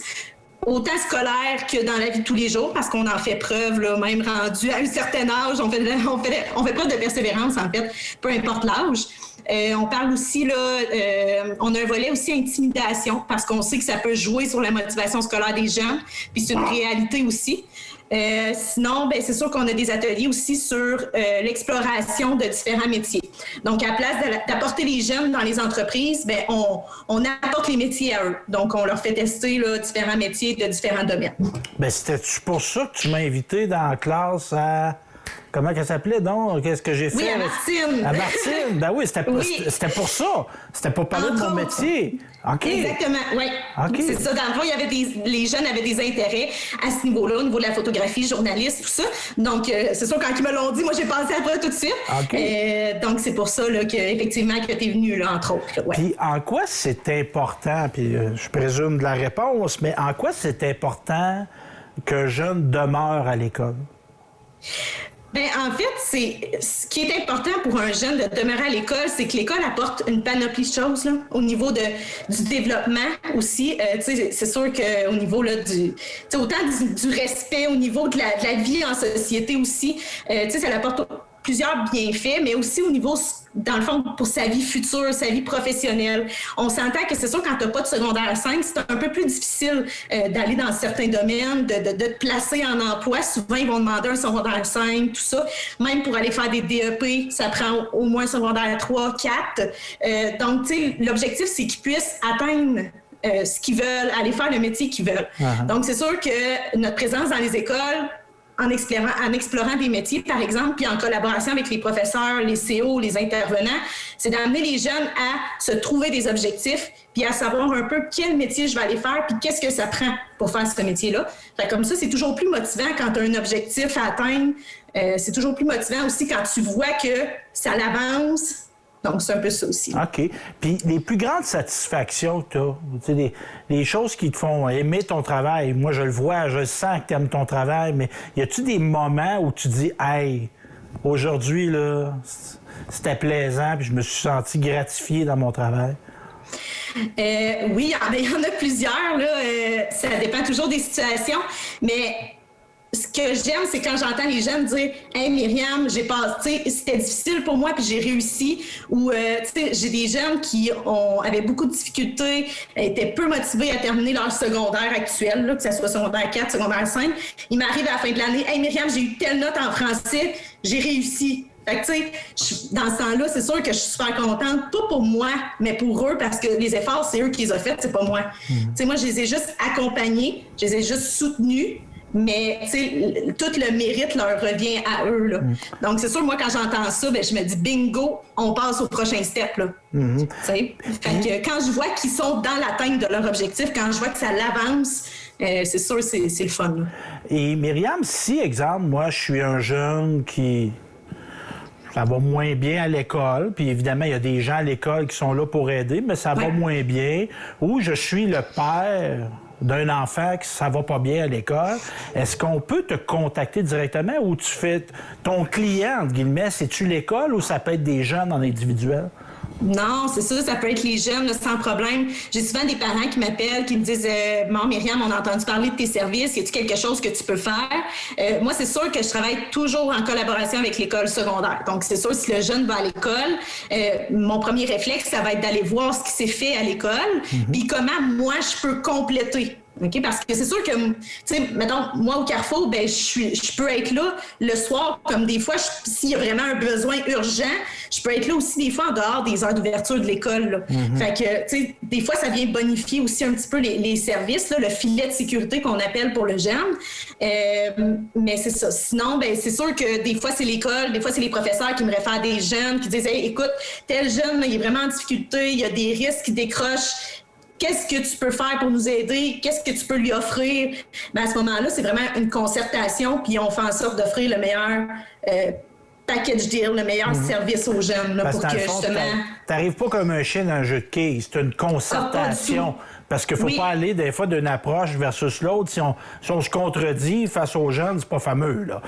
Autant scolaire que dans la vie de tous les jours, parce qu'on en fait preuve, là, même rendu à un certain âge, on fait preuve de persévérance, en fait, peu importe l'âge. On parle aussi, là, on a un volet aussi intimidation, parce qu'on sait que ça peut jouer sur la motivation scolaire des jeunes, puis c'est une réalité aussi. Sinon, c'est sûr qu'on a des ateliers aussi sur l'exploration de différents métiers. Donc, à la place d'apporter les jeunes dans les entreprises, on apporte les métiers à eux. Donc, on leur fait tester là, différents métiers de différents domaines. C'était-tu pour ça que tu m'as invité dans la classe à... Comment qu'elle s'appelait, donc? Qu'est-ce que j'ai fait? Oui, à Martine. À Martine? Ben oui, c'était pour ça. C'était pour parler de mon métier. OK. Exactement, oui. OK. C'est ça. Dans le fond, les jeunes avaient des intérêts à ce niveau-là, au niveau de la photographie, journaliste, tout ça. Donc, c'est sûr, quand ils me l'ont dit, moi, j'ai pensé après tout de suite. OK. Donc, c'est pour ça, là, effectivement, que tu es venu, là, entre autres. Ouais. Puis, en quoi c'est important, puis je présume de la réponse, mais en quoi c'est important qu'un jeune demeure à l'école? En fait, ce qui est important pour un jeune de demeurer à l'école, c'est que l'école apporte une panoplie de choses là, au niveau du développement aussi. C'est sûr qu'au niveau là, autant du respect, au niveau de la vie en société aussi, ça apporte plusieurs bienfaits, mais aussi au niveau, dans le fond, pour sa vie future, sa vie professionnelle. On s'entend que c'est sûr, quand tu n'as pas de secondaire 5, c'est un peu plus difficile d'aller dans certains domaines, de te placer en emploi. Souvent, ils vont demander un secondaire 5, tout ça. Même pour aller faire des DEP, ça prend au moins secondaire 3, 4. Donc, tu sais, l'objectif, c'est qu'ils puissent atteindre ce qu'ils veulent, aller faire le métier qu'ils veulent. Uh-huh. Donc, c'est sûr que notre présence dans les écoles, en explorant des métiers, par exemple, puis en collaboration avec les professeurs, les CO, les intervenants, c'est d'amener les jeunes à se trouver des objectifs, puis à savoir un peu quel métier je vais aller faire, puis qu'est-ce que ça prend pour faire ce métier-là. Fait comme ça, c'est toujours plus motivant quand tu as un objectif à atteindre. C'est toujours plus motivant aussi quand tu vois que ça l'avance. Donc, c'est un peu ça aussi. OK. Puis, les plus grandes satisfactions que tu as, les choses qui te font aimer ton travail, moi, je le vois, je sens que tu aimes ton travail, mais y a-tu des moments où tu dis, hey, aujourd'hui, là, c'était plaisant, puis je me suis senti gratifié dans mon travail? Oui, il y en a plusieurs, là. Ça dépend toujours des situations, mais ce que j'aime, c'est quand j'entends les jeunes dire « Hey Myriam, j'ai passé, c'était difficile pour moi puis j'ai réussi » ou j'ai des jeunes qui avaient beaucoup de difficultés, étaient peu motivés à terminer leur secondaire actuel, là, que ce soit secondaire 4, secondaire 5. Ils m'arrivent à la fin de l'année « Hey Myriam, j'ai eu telle note en français, j'ai réussi. » Fait que, tu sais, dans ce temps-là, c'est sûr que je suis super contente, pas pour moi, mais pour eux, parce que les efforts, c'est eux qui les ont faits, c'est pas moi. Tu sais, moi, je les ai juste accompagnés, je les ai juste soutenus, mais, tu sais, tout le mérite leur revient à eux, là. Donc, c'est sûr, moi, quand j'entends ça, ben, je me dis, bingo, on passe au prochain step, là. Tu sais? Fait que quand je vois qu'ils sont dans l'atteinte de leur objectif, quand je vois que ça l'avance, c'est sûr, c'est le fun, là. Et Myriam, si, exemple, moi, je suis un jeune qui... ça va moins bien à l'école, puis évidemment, il y a des gens à l'école qui sont là pour aider, mais ça va moins bien, ou je suis le père d'un enfant qui ça va pas bien à l'école, est-ce qu'on peut te contacter directement ou tu fais ton client, entre guillemets, c'est-tu l'école ou ça peut être des jeunes en individuel? Non, c'est ça peut être les jeunes, là, sans problème. J'ai souvent des parents qui m'appellent, qui me disent « Maman Myriam, on a entendu parler de tes services, y a-t-il quelque chose que tu peux faire? » Moi, c'est sûr que je travaille toujours en collaboration avec l'école secondaire. Donc, c'est sûr, si le jeune va à l'école, mon premier réflexe, ça va être d'aller voir ce qui s'est fait à l'école, puis comment moi, je peux compléter. OK? Parce que c'est sûr que, tu sais, mettons, moi, au Carrefour, ben je peux être là le soir, comme des fois, s'il y a vraiment un besoin urgent, je peux être là aussi des fois en dehors des heures d'ouverture de l'école, là. Fait que, tu sais, des fois, ça vient bonifier aussi un petit peu les services, là, le filet de sécurité qu'on appelle pour le jeune. Mais c'est ça. Sinon, ben c'est sûr que des fois, c'est l'école, des fois, c'est les professeurs qui me réfèrent à des jeunes qui disent « Hey, écoute, tel jeune, là, il est vraiment en difficulté, il y a des risques qui décrochent. Qu'est-ce que tu peux faire pour nous aider? Qu'est-ce que tu peux lui offrir? » Ben à ce moment-là, c'est vraiment une concertation, puis on fait en sorte d'offrir le meilleur package deal, le meilleur service aux jeunes, là, pour que justement... T'arrives pas comme un chien dans un jeu de quilles, c'est une concertation. Parce qu'il ne faut pas aller des fois d'une approche versus l'autre. Si on se contredit face aux jeunes, c'est pas fameux, là.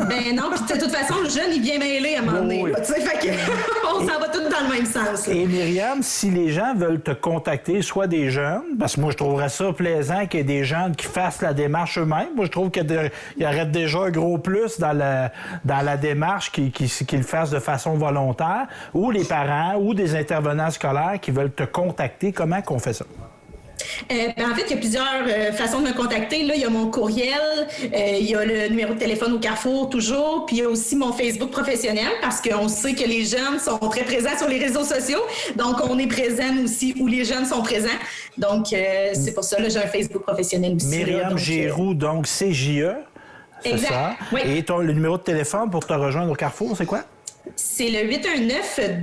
Ben non, puis de toute façon, le jeune, il vient mêler à un moment donné. Là, fait que, on s'en va tous dans le même sens. Là. Et Myriam, si les gens veulent te contacter, soit des jeunes, parce que moi, je trouverais ça plaisant qu'il y ait des jeunes qui fassent la démarche eux-mêmes. Moi, je trouve qu'il y aurait déjà un gros plus dans la démarche qu'ils le fassent de façon volontaire, ou les parents, ou des intervenants scolaires qui veulent te contacter. Comment qu'on fait ça? Ben en fait, il y a plusieurs façons de me contacter. Là, il y a mon courriel, il y a le numéro de téléphone au Carrefour, toujours, puis il y a aussi mon Facebook professionnel, parce qu'on sait que les jeunes sont très présents sur les réseaux sociaux. Donc, on est présent aussi où les jeunes sont présents. Donc, c'est pour ça, là, j'ai un Facebook professionnel aussi. Myriam Giroux, donc CJE, c'est exact. Ça? Oui. Et le numéro de téléphone pour te rejoindre au Carrefour, c'est quoi? C'est le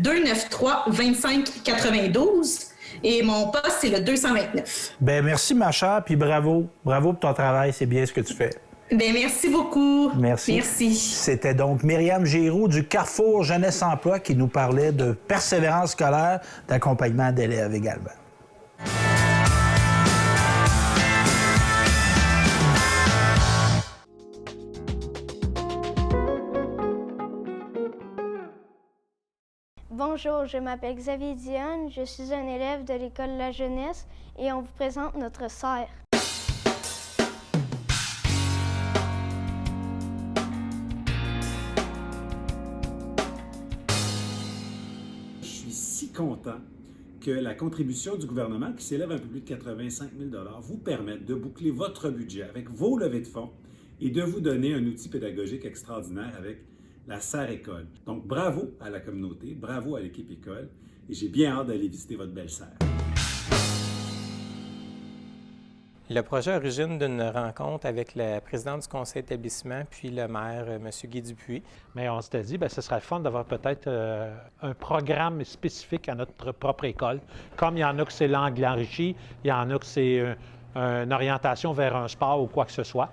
819-293-2592. Et mon poste, c'est le 229. Bien, merci, ma chère, puis bravo. Bravo pour ton travail, c'est bien ce que tu fais. Bien, merci beaucoup. Merci. Merci. C'était donc Myriam Giroux du Carrefour Jeunesse Emploi qui nous parlait de persévérance scolaire, d'accompagnement d'élèves également. Bonjour, je m'appelle Xavier Dionne, je suis un élève de l'École La Jeunesse et on vous présente notre serre. Je suis si content que la contribution du gouvernement, qui s'élève à un peu plus de 85 000 $, vous permette de boucler votre budget avec vos levées de fonds et de vous donner un outil pédagogique extraordinaire avec la serre école. Donc, bravo à la communauté, bravo à l'équipe école, et j'ai bien hâte d'aller visiter votre belle serre. Le projet origine d'une rencontre avec la présidente du conseil d'établissement puis le maire, M. Guy Dupuis. Mais on s'était dit, ce serait le fun d'avoir peut-être un programme spécifique à notre propre école. Comme il y en a que c'est l'anglais enrichi, il y en a que c'est une orientation vers un sport ou quoi que ce soit.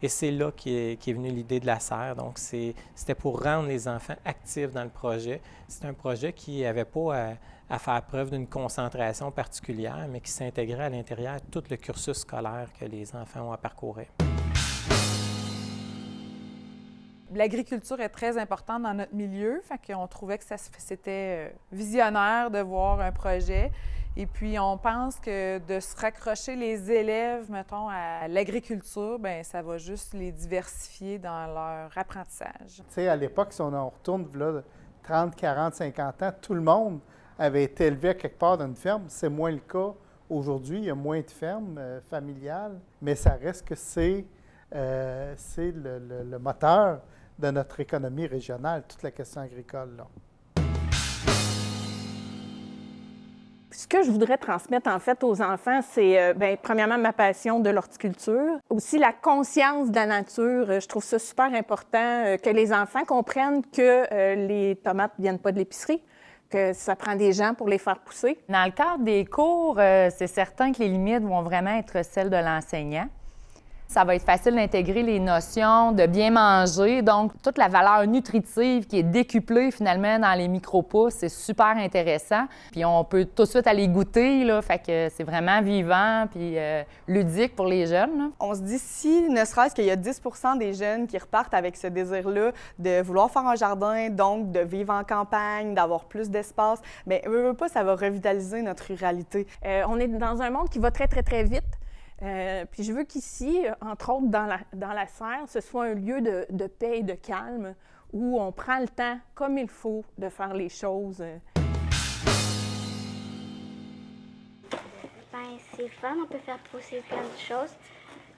Et c'est là qu'est venue l'idée de la serre. Donc, c'était pour rendre les enfants actifs dans le projet. C'est un projet qui n'avait pas à faire preuve d'une concentration particulière, mais qui s'intégrait à l'intérieur de tout le cursus scolaire que les enfants ont à parcourir. L'agriculture est très importante dans notre milieu, fait qu'on trouvait que c'était visionnaire de voir un projet. Et puis, on pense que de se raccrocher les élèves, mettons, à l'agriculture, bien, ça va juste les diversifier dans leur apprentissage. Tu sais, à l'époque, si on retourne là, 30, 40, 50 ans, tout le monde avait été élevé à quelque part dans une ferme. C'est moins le cas aujourd'hui. Il y a moins de fermes familiales, mais ça reste que c'est le moteur de notre économie régionale, toute la question agricole, là. Ce que je voudrais transmettre, en fait, aux enfants, c'est, premièrement, ma passion de l'horticulture. Aussi, la conscience de la nature. Je trouve ça super important que les enfants comprennent que les tomates ne viennent pas de l'épicerie, que ça prend des gens pour les faire pousser. Dans le cadre des cours, c'est certain que les limites vont vraiment être celles de l'enseignant. Ça va être facile d'intégrer les notions de bien manger. Donc, toute la valeur nutritive qui est décuplée finalement dans les micro-pousses, c'est super intéressant. Puis on peut tout de suite aller goûter, là, fait que c'est vraiment vivant puis ludique pour les jeunes, là. On se dit, si ne serait-ce qu'il y a 10 des jeunes qui repartent avec ce désir-là de vouloir faire un jardin, donc de vivre en campagne, d'avoir plus d'espace, bien, veut pas, ça va revitaliser notre ruralité. On est dans un monde qui va très, très, très vite. Puis je veux qu'ici, entre autres dans la serre, ce soit un lieu de paix et de calme où on prend le temps, comme il faut, de faire les choses. C'est fun, on peut faire pousser plein de choses.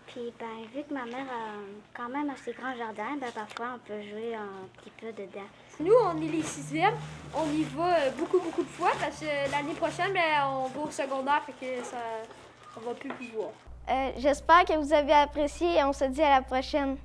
Puis vu que ma mère a quand même assez grand jardin, parfois on peut jouer un petit peu dedans. Nous, on est les 6e, on y va beaucoup, beaucoup de fois parce que l'année prochaine, on va au secondaire, fait que ça va plus pouvoir. J'espère que vous avez apprécié et on se dit à la prochaine.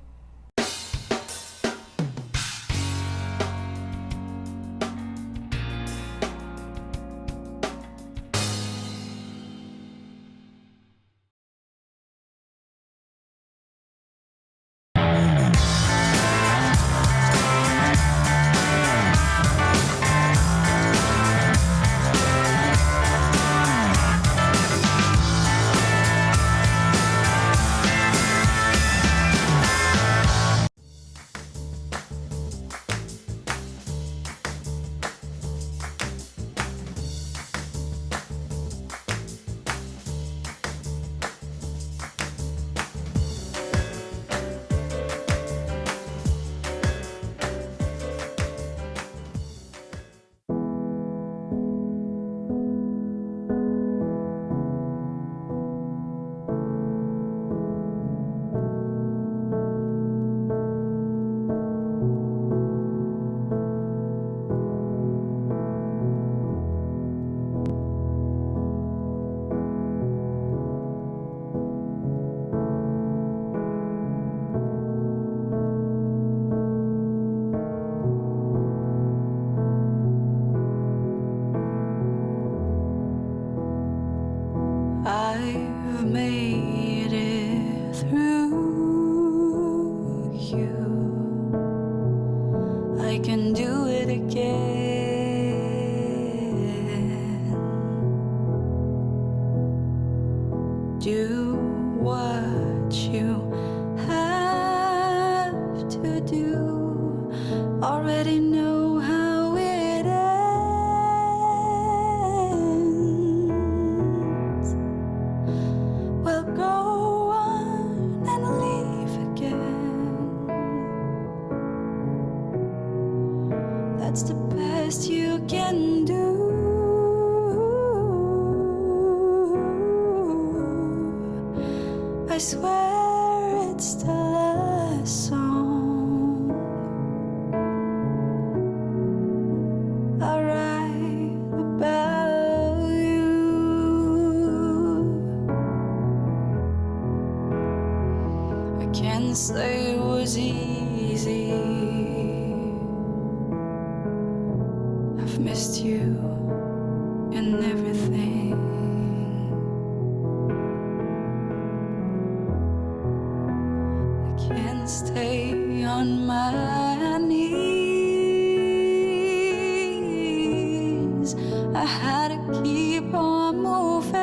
I've made it through you. I can do it again. Do what you have to do. Already know how it ends. Well, go on and leave again. That's the best you can do. I swear it's the last song I write about you. I can't say it was easy. I've missed you and everything. I can't stay on my knees. I had to keep on moving.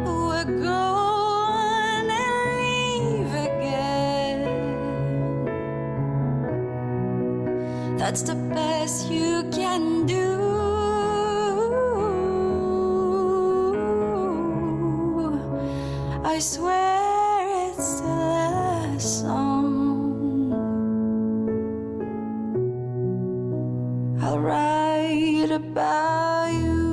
We're going and leave again. That's the best you can do. I swear it's the last song I'll write about you.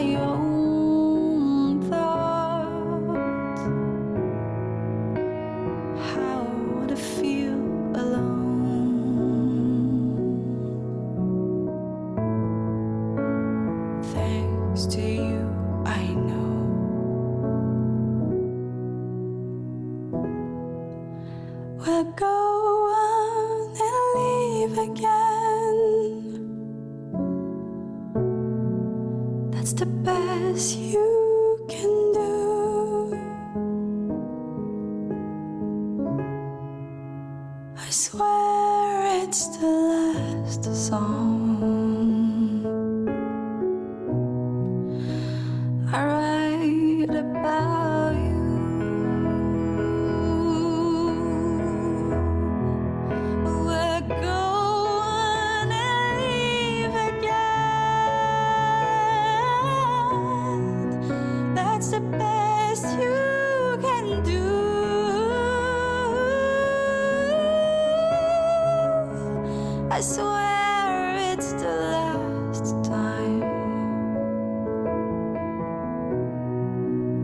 my own thoughts. How to feel alone. Thanks to you, I know. We'll go on and leave again. That's the best you can do. I swear it's the last song I write about you. We'll go on and leave again. That's the best you can do. I swear it's the last time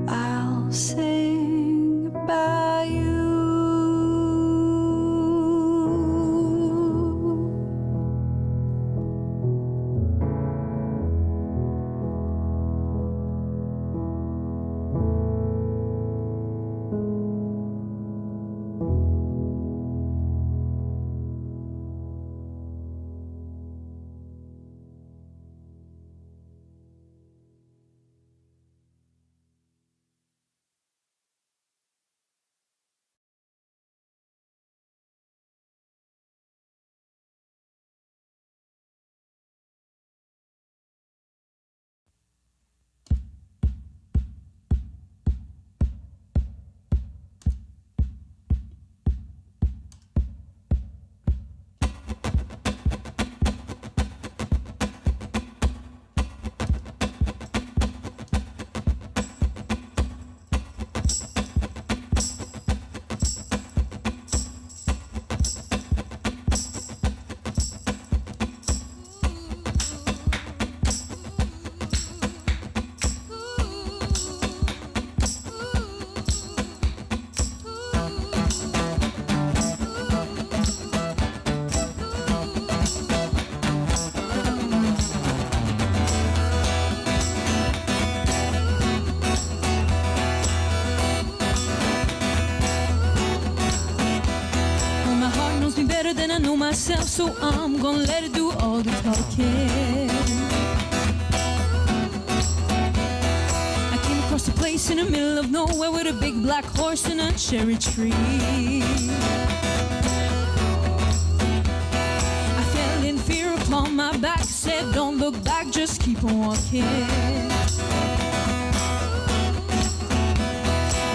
I'll sing about you. Well, my heart knows me better than I know myself, so I'm gonna let it do all the talking. I came across a place in the middle of nowhere with a big black horse and a cherry tree. I fell in fear upon my back, said don't look back, just keep on walking.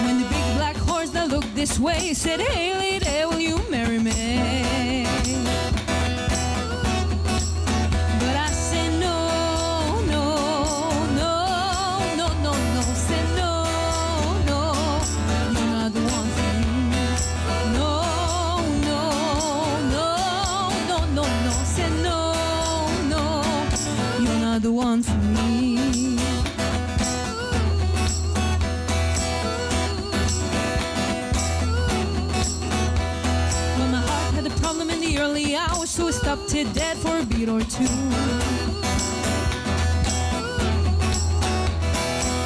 When the big black horse that looked this way, he said, hey lady, will you marry me? But I said no, no, no, no, no, no. Said no, no, you're not the one for me. No, no, no, no, no, no. Said no, no, you're not the one for me. Well, my heart had a problem in the early hours, so it stopped it dead for a beat or two.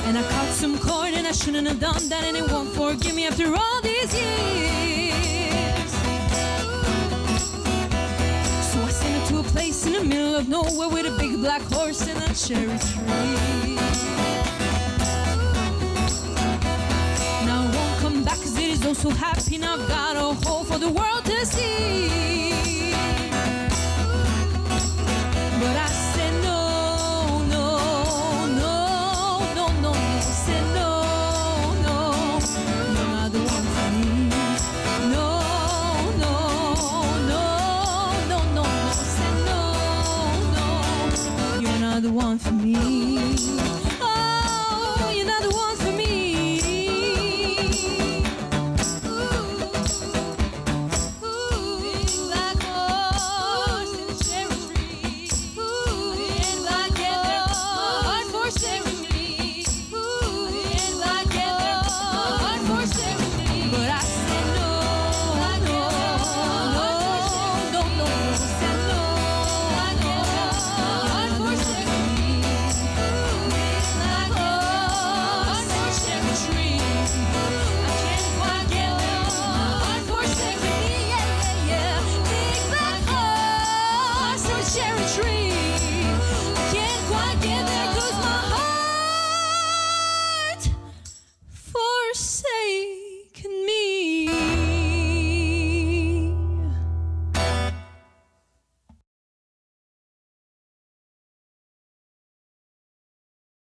And I caught some cord and I shouldn't have done that, and it won't forgive me after all these years. So I sent her to a place in the middle of nowhere with a big black horse and a cherry tree. Now I won't come back 'cause it is oh so happy. Now I've got a hole for the world to see.